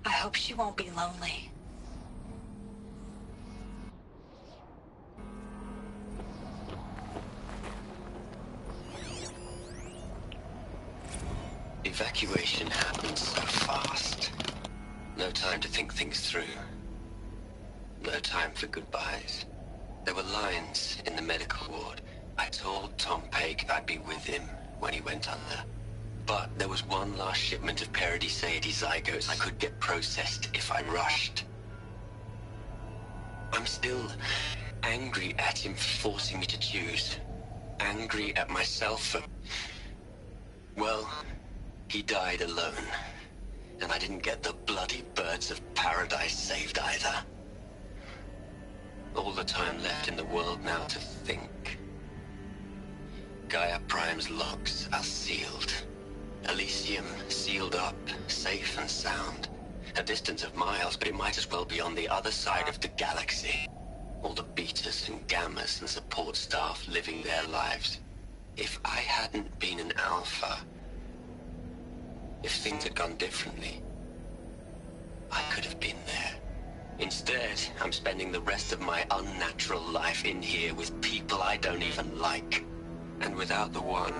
I hope she won't be lonely. Evacuation happened so fast. No time to think things through. No time for goodbyes. There were lines in the medical ward. I told Tom Pake I'd be with him when he went under. But there was one last shipment of Paradiseidae zygotes I could get processed if I rushed. I'm still angry at him for forcing me to choose. Angry at myself for... Well, he died alone. And I didn't get the bloody birds of paradise saved either. All the time left in the world now to think. Gaia Prime's logs are sealed. Elysium sealed up, safe and sound. A distance of miles, but it might as well be on the other side of the galaxy. All the betas and gammas and support staff living their lives. If I hadn't been an alpha, if things had gone differently, I could have been there. Instead, I'm spending the rest of my unnatural life in here with people I don't even like. And without the one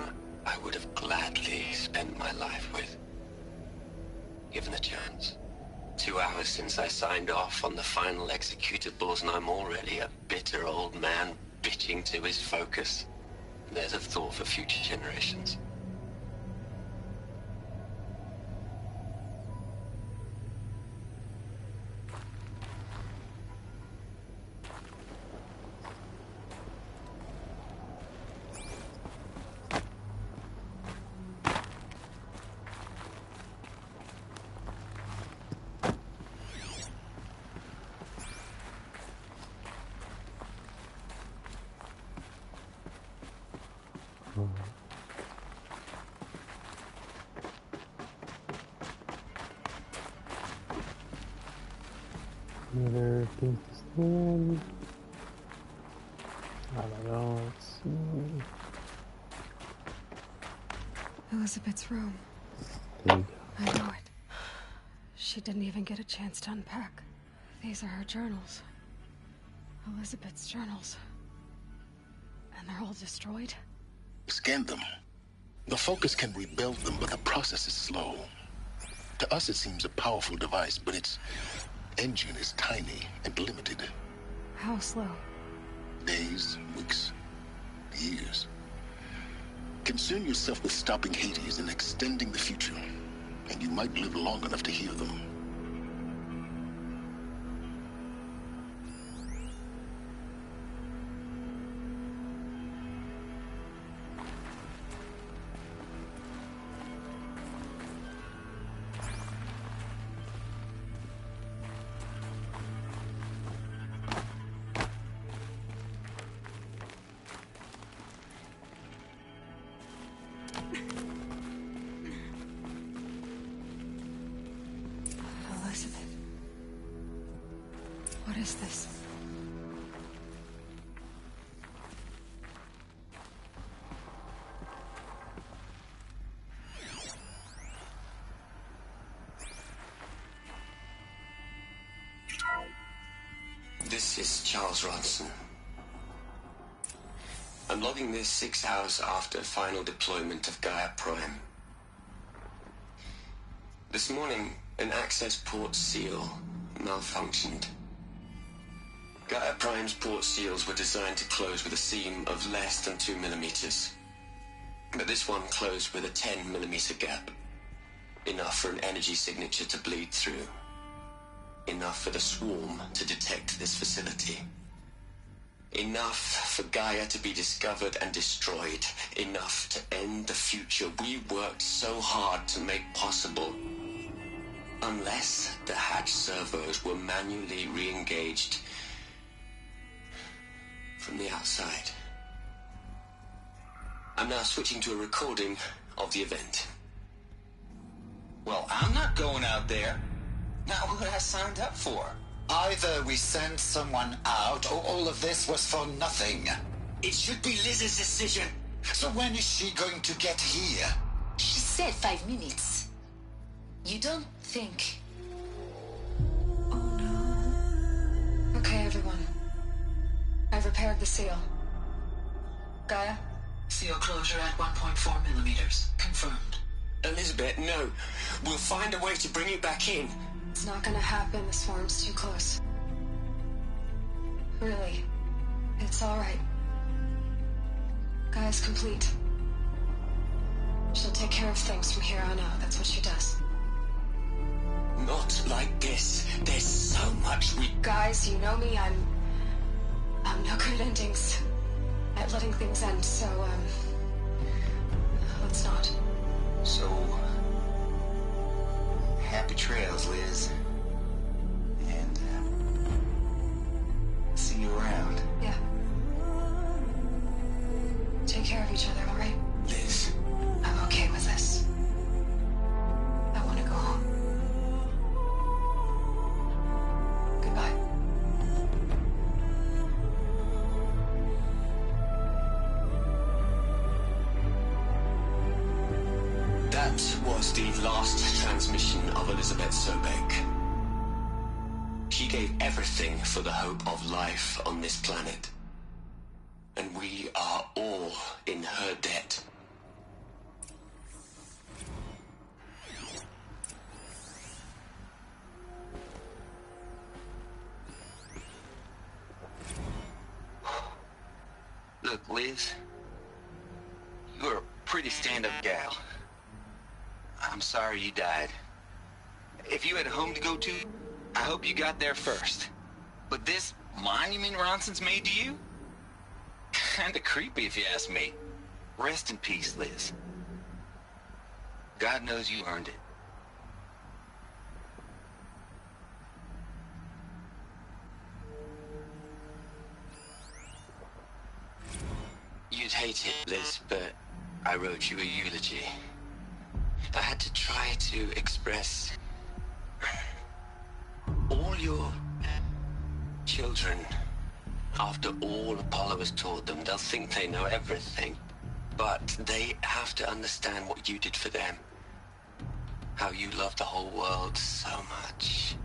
I would have gladly spent my life with. Given a chance. 2 hours since I signed off on the final executables, and I'm already a bitter old man bitching to his focus. There's a thought for future generations. Other things to stand. I don't know. Let's see. Elizabeth's room. There you I know it. She didn't even get a chance to unpack. These are her journals. Elizabeth's journals. And they're all destroyed? Scan them. The Focus can rebuild them, but the process is slow. To us it seems a powerful device, but its engine is tiny and limited. How slow? Days, weeks, years. Concern yourself with stopping Hades and extending the future, and you might live long enough to hear them. Elizabeth. What is this? Charles Ronson. I'm logging this 6 hours after final deployment of Gaia Prime. This morning, an access port seal malfunctioned. Gaia Prime's port seals were designed to close with a seam of less than 2 millimeters. But this one closed with a 10 millimeter gap. Enough for an energy signature to bleed through. Enough for the swarm to detect this facility. Enough for Gaia to be discovered and destroyed. Enough to end the future we worked so hard to make possible. Unless the hatch servos were manually re-engaged from the outside. I'm now switching to a recording of the event. Well, I'm not going out there. Not what I signed up for. Either we send someone out, or all of this was for nothing. It should be Liz's decision. So when is she going to get here? She said 5 minutes. You don't think... Okay, everyone. I've repaired the seal. Gaia? Seal closure at 1.4 millimeters. Confirmed. Elizabeth, no. We'll find a way to bring you back in. It's not gonna happen. The swarm's too close. Really. It's alright. Gaia's complete. She'll take care of things from here on out. That's what she does. Not like this. There's so much we... Guys, you know me. I'm no good at endings. At letting things end, so, let's not. So... happy trails, Liz. And, see you around. Yeah. Take care of each other, alright? Liz. I'm okay with this. I want to go home. Goodbye. That was the last transmission of Elizabeth Sobek. She gave everything for the hope of life on this planet. And we are all in her debt. Look, Liz. You're a pretty stand-up gal. I'm sorry you died. If you had a home to go to, I hope you got there first. But this monument Ronson's made to you? Kinda creepy if you ask me. Rest in peace, Liz. God knows you earned it. You'd hate it, Liz, but I wrote you a eulogy. I had to try to express all your children. After all Apollo has taught them, they'll think they know everything. But they have to understand what you did for them. How you loved the whole world so much.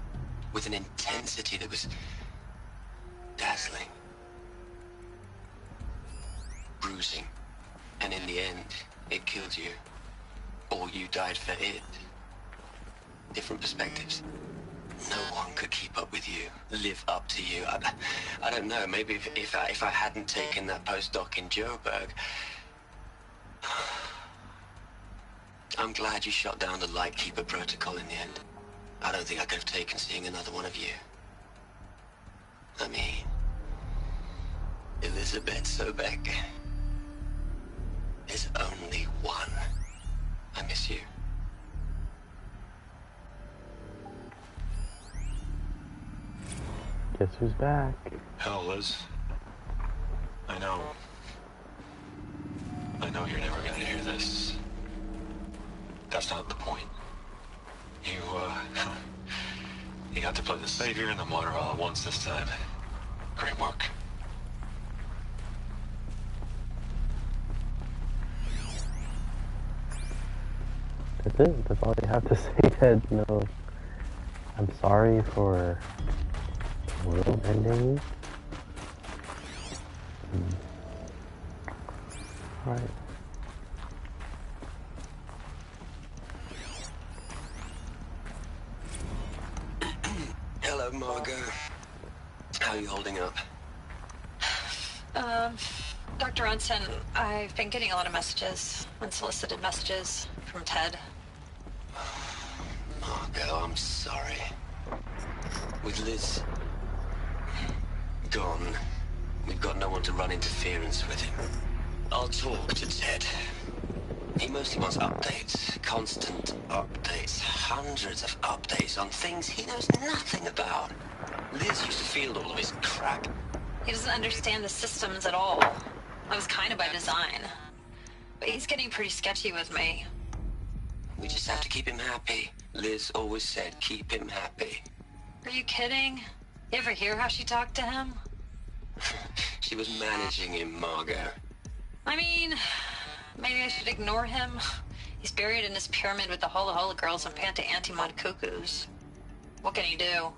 With an intensity that was dazzling. Bruising. And in the end, it killed you. Or you died for it. Different perspectives. No one could keep up with you, live up to you. I don't know, maybe if I hadn't taken that postdoc in Joburg. I'm glad you shot down the Lightkeeper protocol in the end. I don't think I could have taken seeing another one of you. I mean, Elizabeth Sobek. There's only one. I miss you. Guess who's back? Hell, Liz. I know you're never gonna hear this. That's not the point. You got to play the savior and the martyr all at once this time. Great work. That's it. That's all you have to say, Ted. No, I'm sorry for the world ending. Alright. Hello, Margot. How are you holding up? Dr. Unson, I've been getting a lot of messages, unsolicited messages from Ted. Margot, I'm sorry. With Liz gone, we've got no one to run interference with him. I'll talk to Ted. He mostly wants updates, constant updates, hundreds of updates on things he knows nothing about. Liz used to field all of his crap. He doesn't understand the systems at all. That was kind of by design. But he's getting pretty sketchy with me. We just have to keep him happy. Liz always said keep him happy. Are you kidding? You ever hear how she talked to him? She was managing him, Margot. I mean, maybe I should ignore him. He's buried in his pyramid with the Hola Hola girls and Panta Antimod cuckoos. What can he do?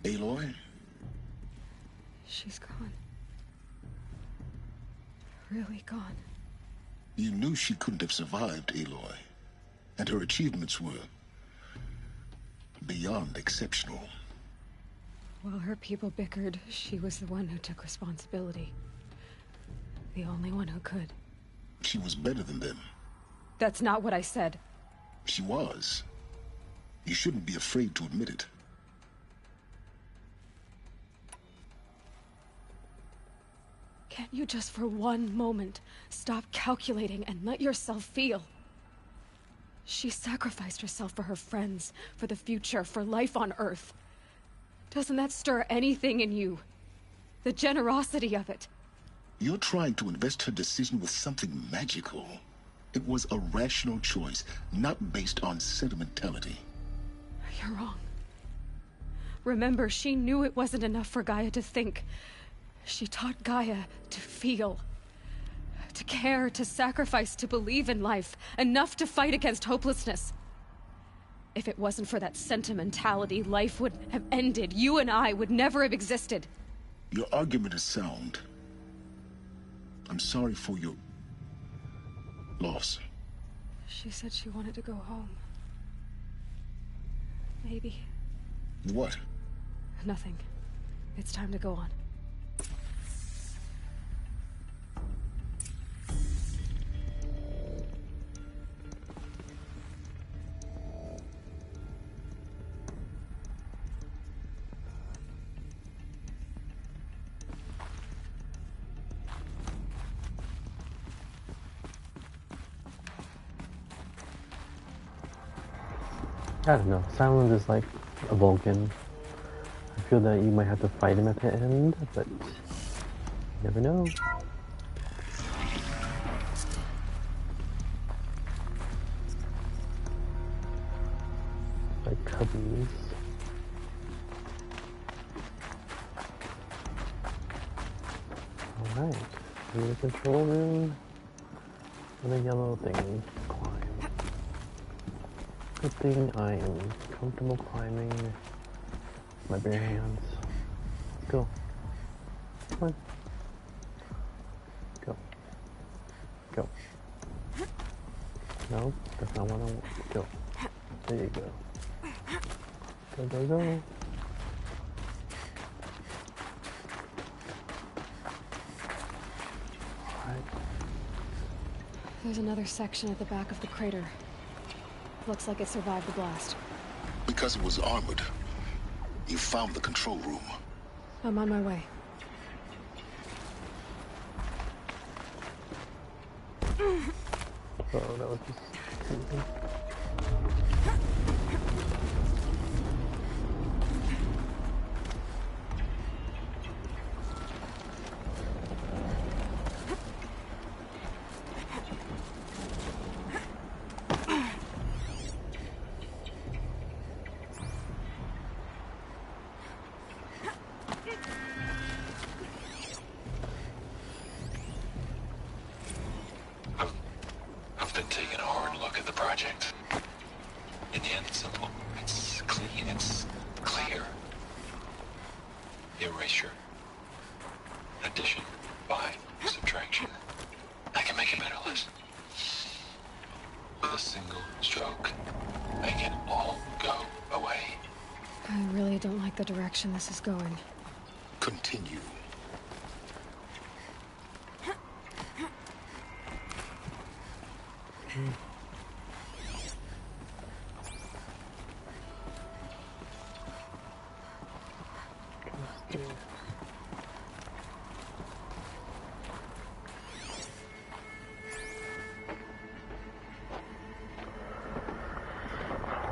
Aloy? She's gone. Really gone. You knew she couldn't have survived, Aloy. And her achievements were beyond exceptional. While her people bickered, she was the one who took responsibility. The only one who could. She was better than them. That's not what I said. She was. You shouldn't be afraid to admit it. Can't you just for one moment stop calculating and let yourself feel? She sacrificed herself for her friends, for the future, for life on Earth. Doesn't that stir anything in you? The generosity of it. You're trying to invest her decision with something magical. It was a rational choice, not based on sentimentality. You're wrong. Remember, she knew it wasn't enough for Gaia to think. She taught Gaia to feel. To care, to sacrifice, to believe in life. Enough to fight against hopelessness. If it wasn't for that sentimentality, life would have ended. You and I would never have existed. Your argument is sound. I'm sorry for your loss. She said she wanted to go home. Maybe. What? Nothing. It's time to go on. I don't know. Silence is like a Vulcan. I feel that you might have to fight him at the end, but you never know. Like cubbies. Alright. In the control room. And a yellow thing to climb. Good thing I am comfortable climbing my bare hands. Let's go. Come on. Go. Go. No, that's not what I want. Go. There you go. Go, go, go. Alright. There's another section at the back of the crater. Looks like it survived the blast. Because it was armored. You found the control room. I'm on my way. Oh, that was just I've been taking a hard look at the project. In the end, it's simple. It's clean. It's clear. Erasure. Addition. By. Subtraction. I can make a better list. With a single stroke, make it all go away. I really don't like the direction this is going. Continue.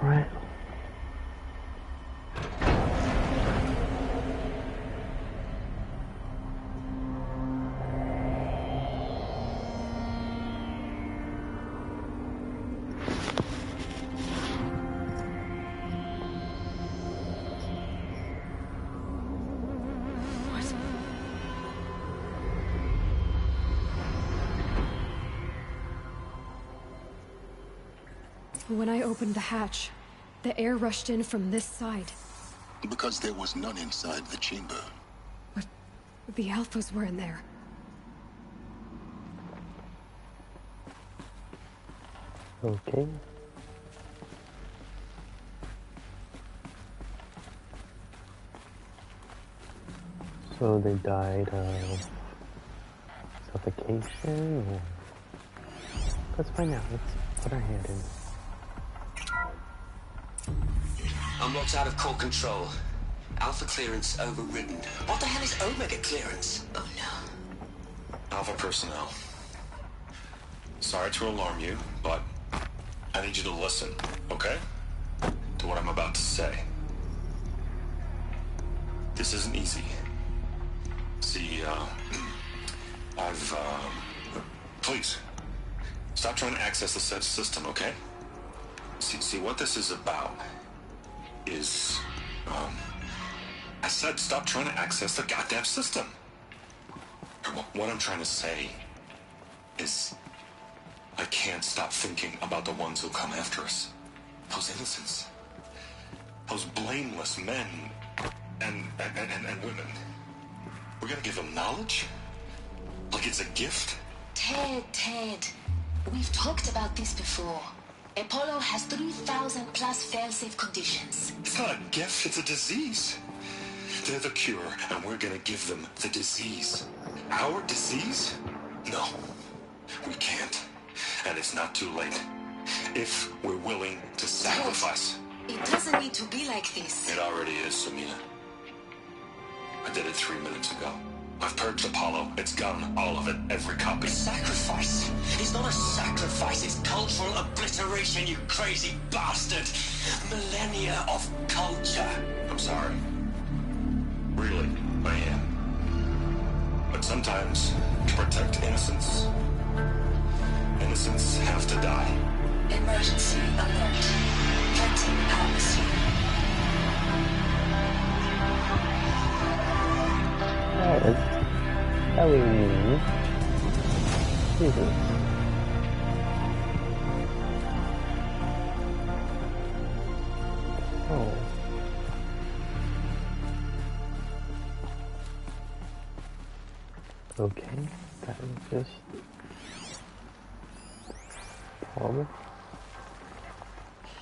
Right. When I opened the hatch, the air rushed in from this side. Because there was none inside the chamber. But the Alphas were in there. Okay. So they died of suffocation, or... Let's find out. Let's put our hand in. I'm locked out of core control. Alpha clearance overridden. What the hell is Omega clearance? Oh no. Alpha personnel. Sorry to alarm you, but I need you to listen, okay? To what I'm about to say. This isn't easy. See, please, stop trying to access the said system, okay? See, what this is about is, I said stop trying to access the goddamn system. What I'm trying to say is, I can't stop thinking about the ones who come after us. Those innocents. Those blameless men and women. We're gonna give them knowledge? Like it's a gift? Ted. We've talked about this before. Apollo has 3,000 plus fail-safe conditions. It's not a gift, it's a disease. They're the cure, and we're gonna give them the disease. Our disease? No, we can't. And it's not too late. If we're willing to sacrifice. It doesn't need to be like this. It already is, Samina. I did it 3 minutes ago. I've purged Apollo. It's gone. All of it. Every copy. Sacrifice? It's not a sacrifice. It's cultural obliteration, you crazy bastard. Millennia of culture. I'm sorry. Really, I am. But sometimes, to protect innocence, innocents have to die. Emergency alert. Planting atmosphere. That is Ellie. Jesus. Oh. Okay, that is just horrible.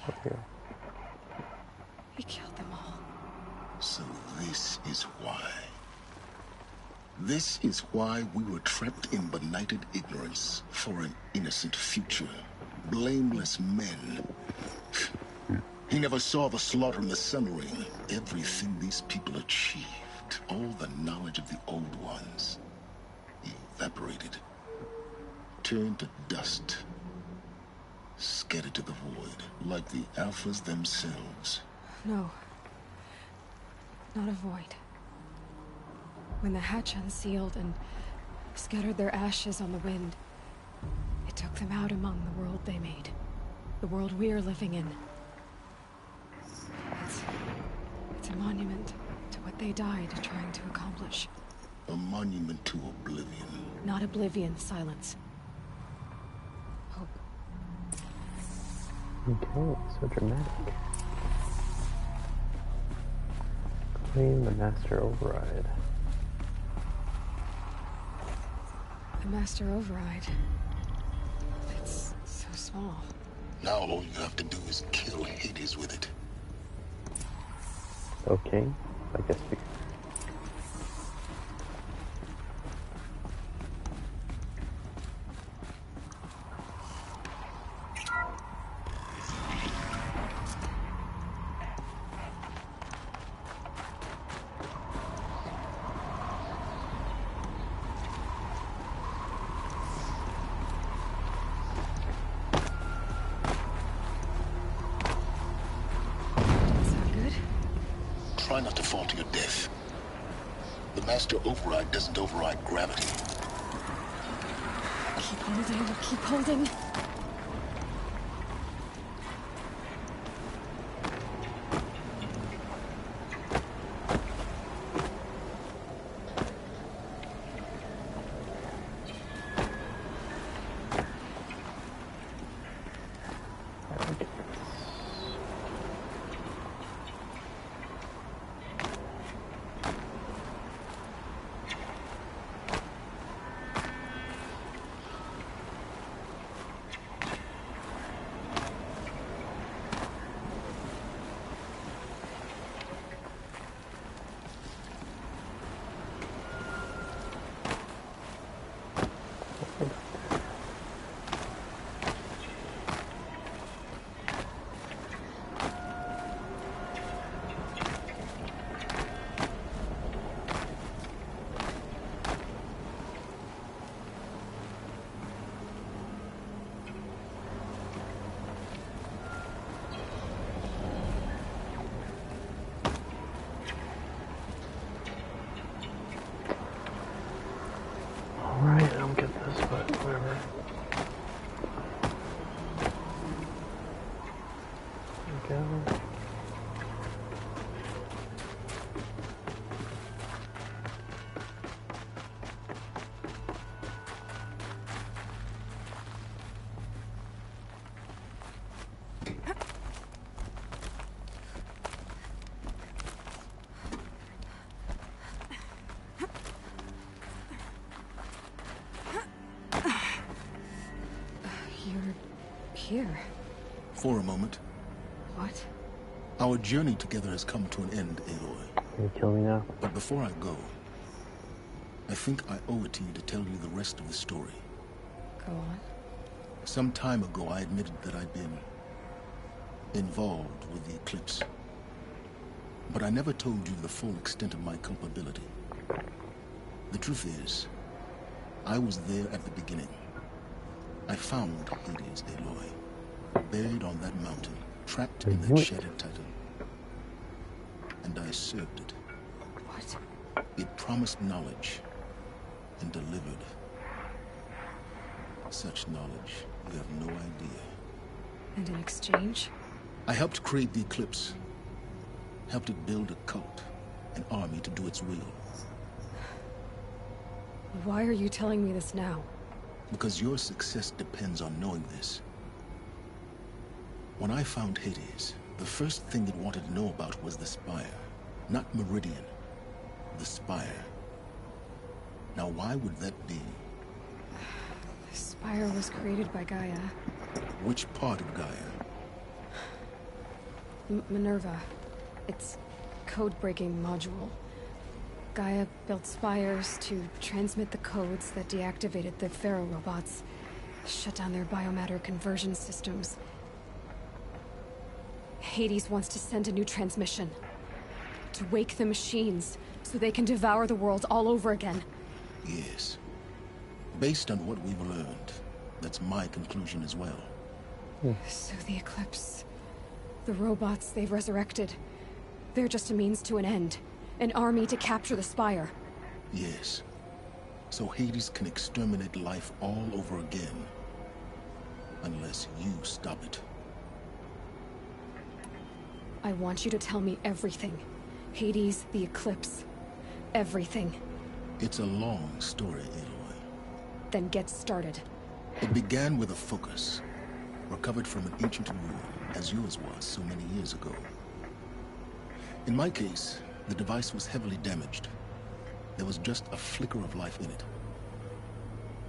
Up here. He killed them all. So this is why. This is why we were trapped in benighted ignorance for an innocent future. Blameless men. He never saw the slaughter in the Sun Ring. Everything these people achieved, all the knowledge of the old ones, evaporated, turned to dust, scattered to the void, like the Alphas themselves. No. Not a void. When the hatch unsealed and scattered their ashes on the wind, it took them out among the world they made. The world we're living in. It's a monument to what they died trying to accomplish. A monument to oblivion. Not oblivion, silence. Hope. Okay, so dramatic. Claim the Master Override. The Master Override. It's so small. Now all you have to do is kill Hades with it. Okay, I guess we... Try not to fall to your death. The Master Override doesn't override gravity. Keep holding, keep holding. Alright, I don't get this, but whatever. There we go. Here. For a moment. What? Our journey together has come to an end, Aloy. Can you kill me now? But before I go, I think I owe it to you to tell you the rest of the story. Go on. Some time ago, I admitted that I'd been involved with the eclipse. But I never told you the full extent of my culpability. The truth is, I was there at the beginning. I found Hades, Aloy, buried on that mountain, trapped in that shattered titan. And I served it. What? It promised knowledge and delivered. Such knowledge, you have no idea. And in exchange? I helped create the eclipse. Helped it build a cult, an army to do its will. Why are you telling me this now? Because your success depends on knowing this. When I found Hades, the first thing it wanted to know about was the Spire. Not Meridian. The Spire. Now why would that be? The Spire was created by Gaia. Which part of Gaia? Minerva. Its code-breaking module. Gaia built spires to transmit the codes that deactivated the Pharaoh robots, shut down their biomatter conversion systems. Hades wants to send a new transmission. To wake the machines, so they can devour the world all over again. Yes. Based on what we've learned, that's my conclusion as well. So the Eclipse... The robots they've resurrected... They're just a means to an end. An army to capture the Spire. Yes. So Hades can exterminate life all over again. Unless you stop it. I want you to tell me everything. Hades, the Eclipse. Everything. It's a long story, Aloy. Then get started. It began with a focus. Recovered from an ancient ruin, as yours was so many years ago. In my case, the device was heavily damaged. There was just a flicker of life in it.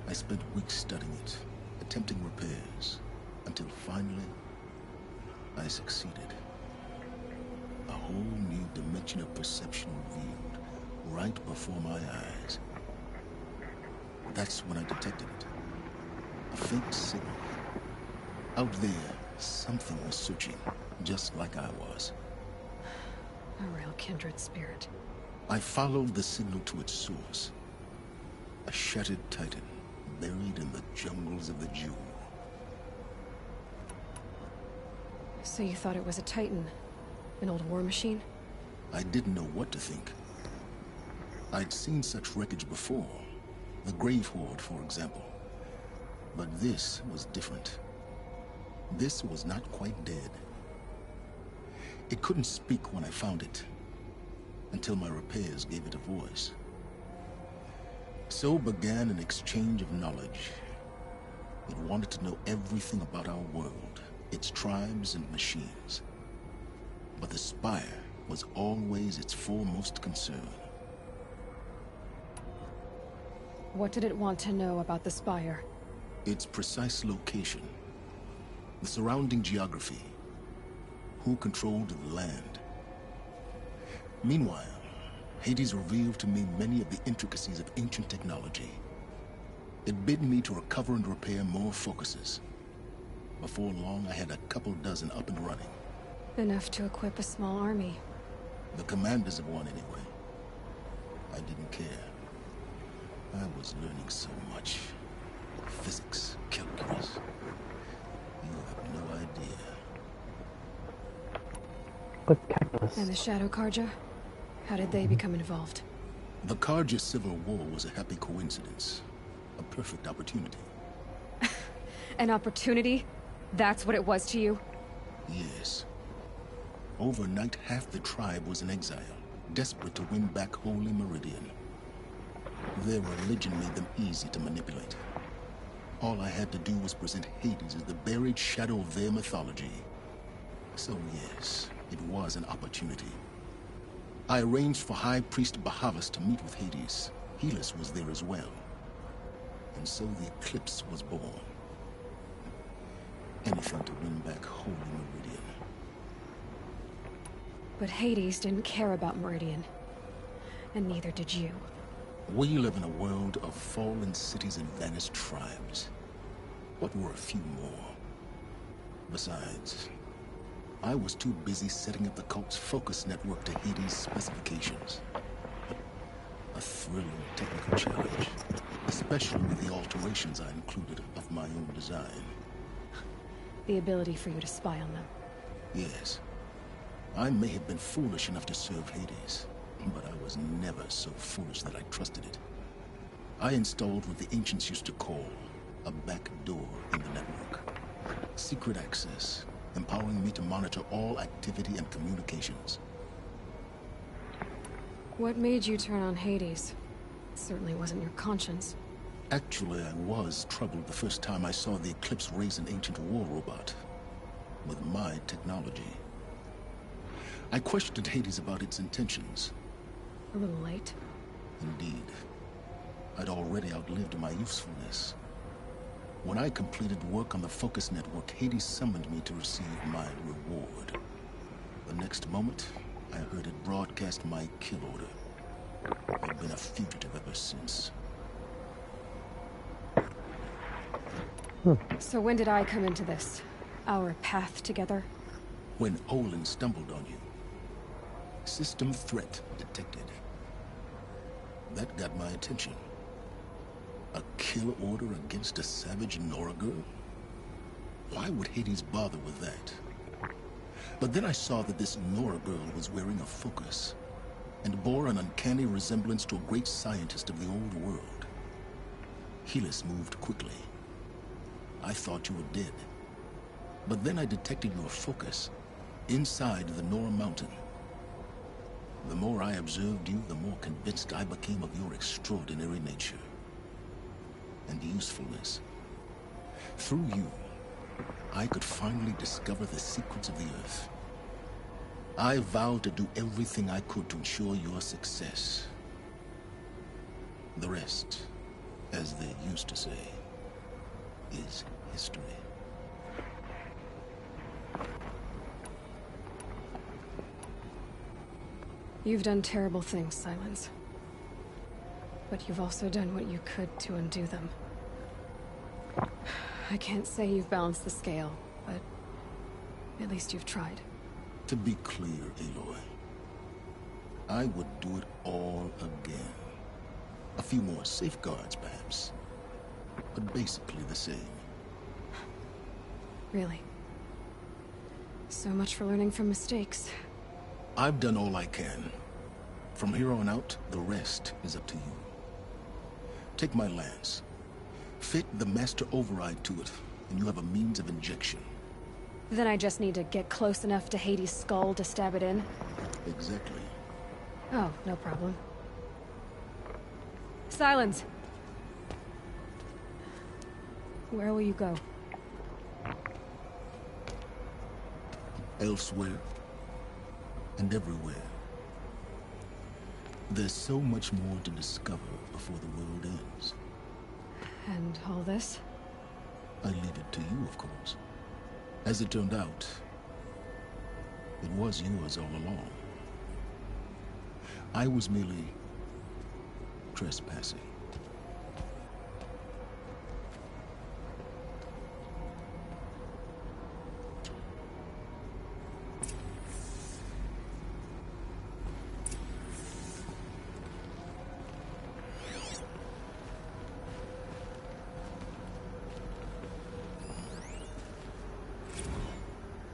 I spent weeks studying it, attempting repairs, until finally, I succeeded. A whole new dimension of perception revealed, right before my eyes. That's when I detected it. A faint signal. Out there, something was searching, just like I was. A real kindred spirit. I followed the signal to its source. A shattered titan, buried in the jungles of the Jewel. So you thought it was a titan? An old war machine? I didn't know what to think. I'd seen such wreckage before. The Grave Horde, for example. But this was different. This was not quite dead. It couldn't speak when I found it, until my repairs gave it a voice. So began an exchange of knowledge. It wanted to know everything about our world, its tribes and machines. But the Spire was always its foremost concern. What did it want to know about the Spire? Its precise location, the surrounding geography, who controlled the land. Meanwhile, Hades revealed to me many of the intricacies of ancient technology. It bid me to recover and repair more focuses. Before long, I had a couple dozen up and running. Enough to equip a small army. The commanders of one, anyway. I didn't care. I was learning so much. Physics, calculus. You have no idea. But calculus. And the Shadow Karja? How did they become involved? The Karja Civil War was a happy coincidence. A perfect opportunity. An opportunity? That's what it was to you? Yes. Overnight, half the tribe was in exile, desperate to win back Holy Meridian. Their religion made them easy to manipulate. All I had to do was present Hades as the buried shadow of their mythology. So yes, it was an opportunity. I arranged for High Priest Bahavas to meet with Hades. Helis was there as well. And so the Eclipse was born. Anything to win back Holy Meridian. But Hades didn't care about Meridian. And neither did you. We live in a world of fallen cities and vanished tribes. What were a few more? Besides, I was too busy setting up the cult's focus network to Hades' specifications. A thrilling technical challenge, especially with the alterations I included of my own design. The ability for you to spy on them. Yes. I may have been foolish enough to serve Hades, but I was never so foolish that I trusted it. I installed what the ancients used to call a back door in the network. Secret access, empowering me to monitor all activity and communications. What made you turn on Hades? It certainly wasn't your conscience. Actually, I was troubled the first time I saw the Eclipse raise an ancient war robot. With my technology. I questioned Hades about its intentions. A little late. Indeed. I'd already outlived my usefulness. When I completed work on the Focus Network, Hades summoned me to receive my reward. The next moment, I heard it broadcast my kill order. I've been a fugitive ever since. So when did I come into this? Our path together? When Olin stumbled on you. System threat detected. That got my attention. A kill order against a savage Nora girl? Why would Hades bother with that? But then I saw that this Nora girl was wearing a focus and bore an uncanny resemblance to a great scientist of the old world. Helis moved quickly. I thought you were dead. But then I detected your focus inside the Nora mountain. The more I observed you, the more convinced I became of your extraordinary nature and usefulness. Through you, I could finally discover the secrets of the Earth. I vowed to do everything I could to ensure your success. The rest, as they used to say, is history. You've done terrible things, Silence. But you've also done what you could to undo them. I can't say you've balanced the scale, but at least you've tried. To be clear, Aloy, I would do it all again. A few more safeguards, perhaps, but basically the same. Really? So much for learning from mistakes. I've done all I can. From here on out, the rest is up to you. Take my lance. Fit the master override to it, and you have a means of injection. Then I just need to get close enough to Hades' skull to stab it in? Exactly. Oh, no problem. Silence! Where will you go? Elsewhere. And everywhere. There's so much more to discover before the world ends. And all this? I leave it to you, of course. As it turned out, it was yours all along. I was merely trespassing.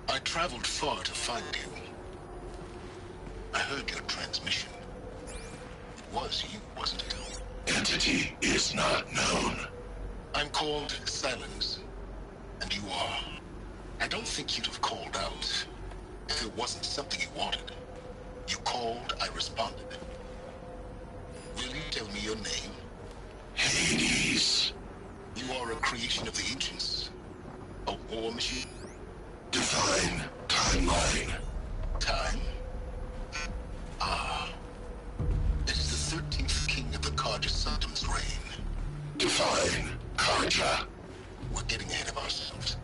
I traveled far to find you. I heard your transmission. It was you, wasn't it? Entity is not known. I'm called Silence, and you are. I don't think you'd have called out if it wasn't something you wanted. You called, I responded. Will you tell me your name? Hades. You are a creation of the ancients. A war machine. Divine timeline. Time? Ah. It is the 13th king of the Karja Sanctum's reign. Divine Karja. We're getting ahead of ourselves.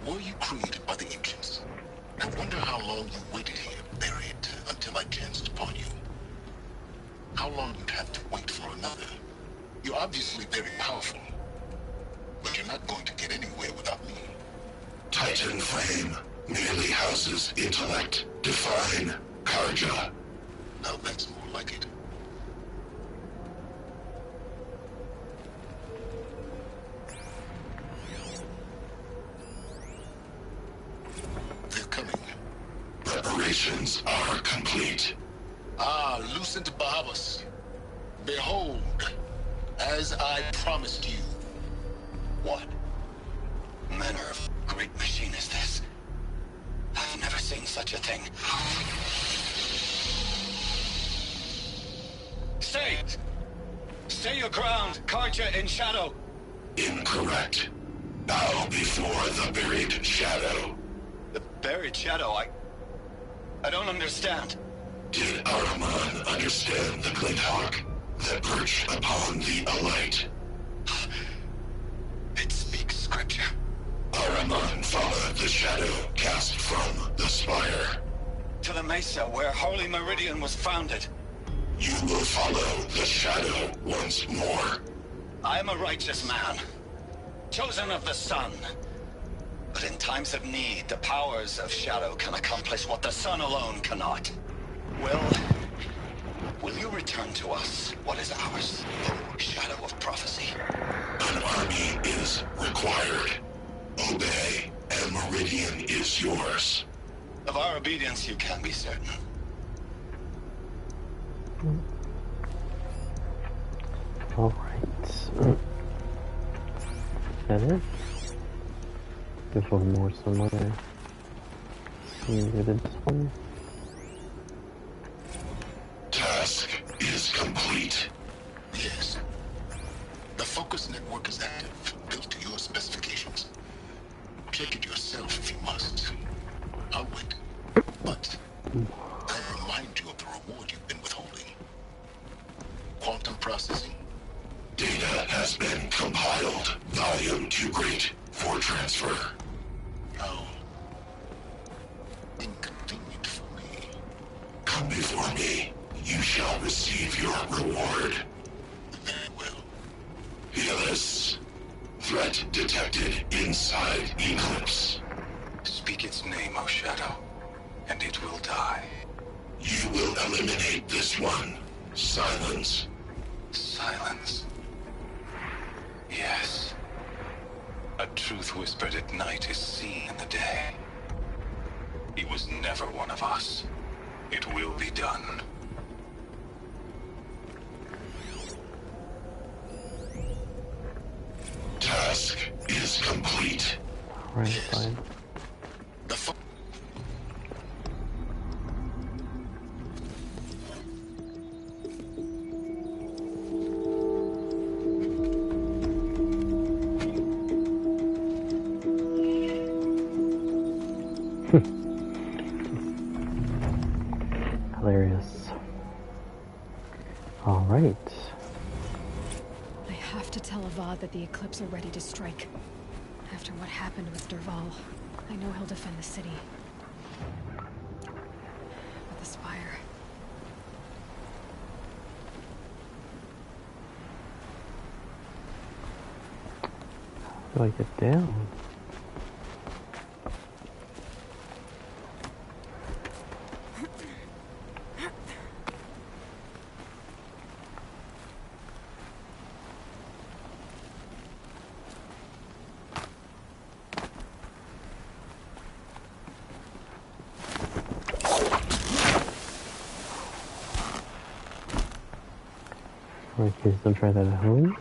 Were you created by the ancients? I wonder how long you waited here, buried, until I chanced upon you. How long you'd have to wait for another. You're obviously very powerful, but you're not going to get anywhere without me. Titan Flame merely houses intellect. Divine Karja. Now that's more like it. They're coming. Preparations are complete. Ah, Lucent Bahavas. Behold, as I promised you. What manner of great machine is this? I've never seen such a thing. Stay! Stay your ground, Karja in shadow! Incorrect. Bow before the buried shadow. The buried shadow? I don't understand. Did Araman understand the Glinthawk that perched upon the alight? It speaks scripture. Araman followed the shadow cast from the spire. To the mesa where Holy Meridian was founded. You will follow the shadow once more. I am a righteous man, chosen of the sun. But in times of need, the powers of shadow can accomplish what the sun alone cannot. Will you return to us what is ours, O shadow of prophecy? An army is required. Obey, and Meridian is yours. Of our obedience, you can be certain. Alright. That it? There's one more somewhere. See where did this one? Task is complete. Yes. The focus network is active, built to your specifications. Check it yourself if you must. I'll wait. But I'll remind you of the reward you've been withholding. Quantum processing. Data has been compiled. Volume too great for transfer. How inconvenient for me. Come before me. You shall receive your reward. Very well. Healus. Threat detected inside Eclipse. Speak its name, O Shadow, and it will die. You will eliminate this one. Silence. Silence. Yes. A truth whispered at night is seen in the day. He was never one of us. It will be done. Task is complete. Alright, fine. Hilarious. Alright. I have to tell Avad that the Eclipse are ready to strike. After what happened with Derval, I know he'll defend the city. But the Spire... How do I get down? Okay, so try that at home.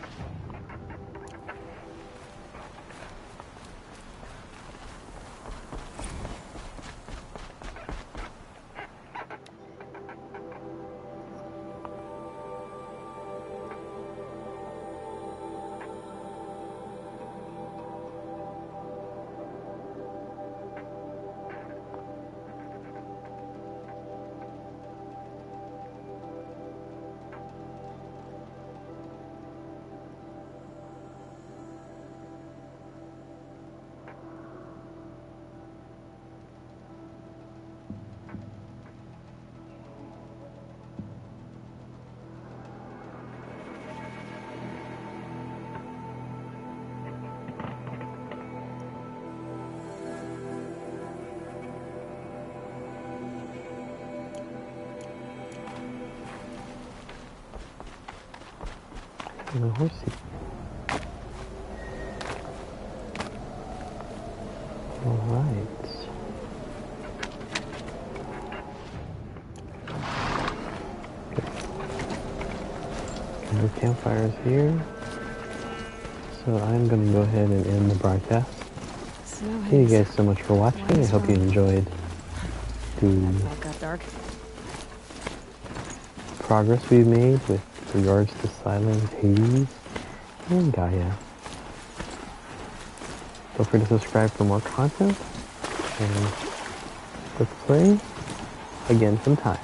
The horsey. Alright. The campfires here. So I'm going to go ahead and end the broadcast. Thank you guys so much for watching. I hope you enjoyed the progress we've made with regards to Silent, Hades, and Gaia. Don't forget to subscribe for more content, and let's play again sometime.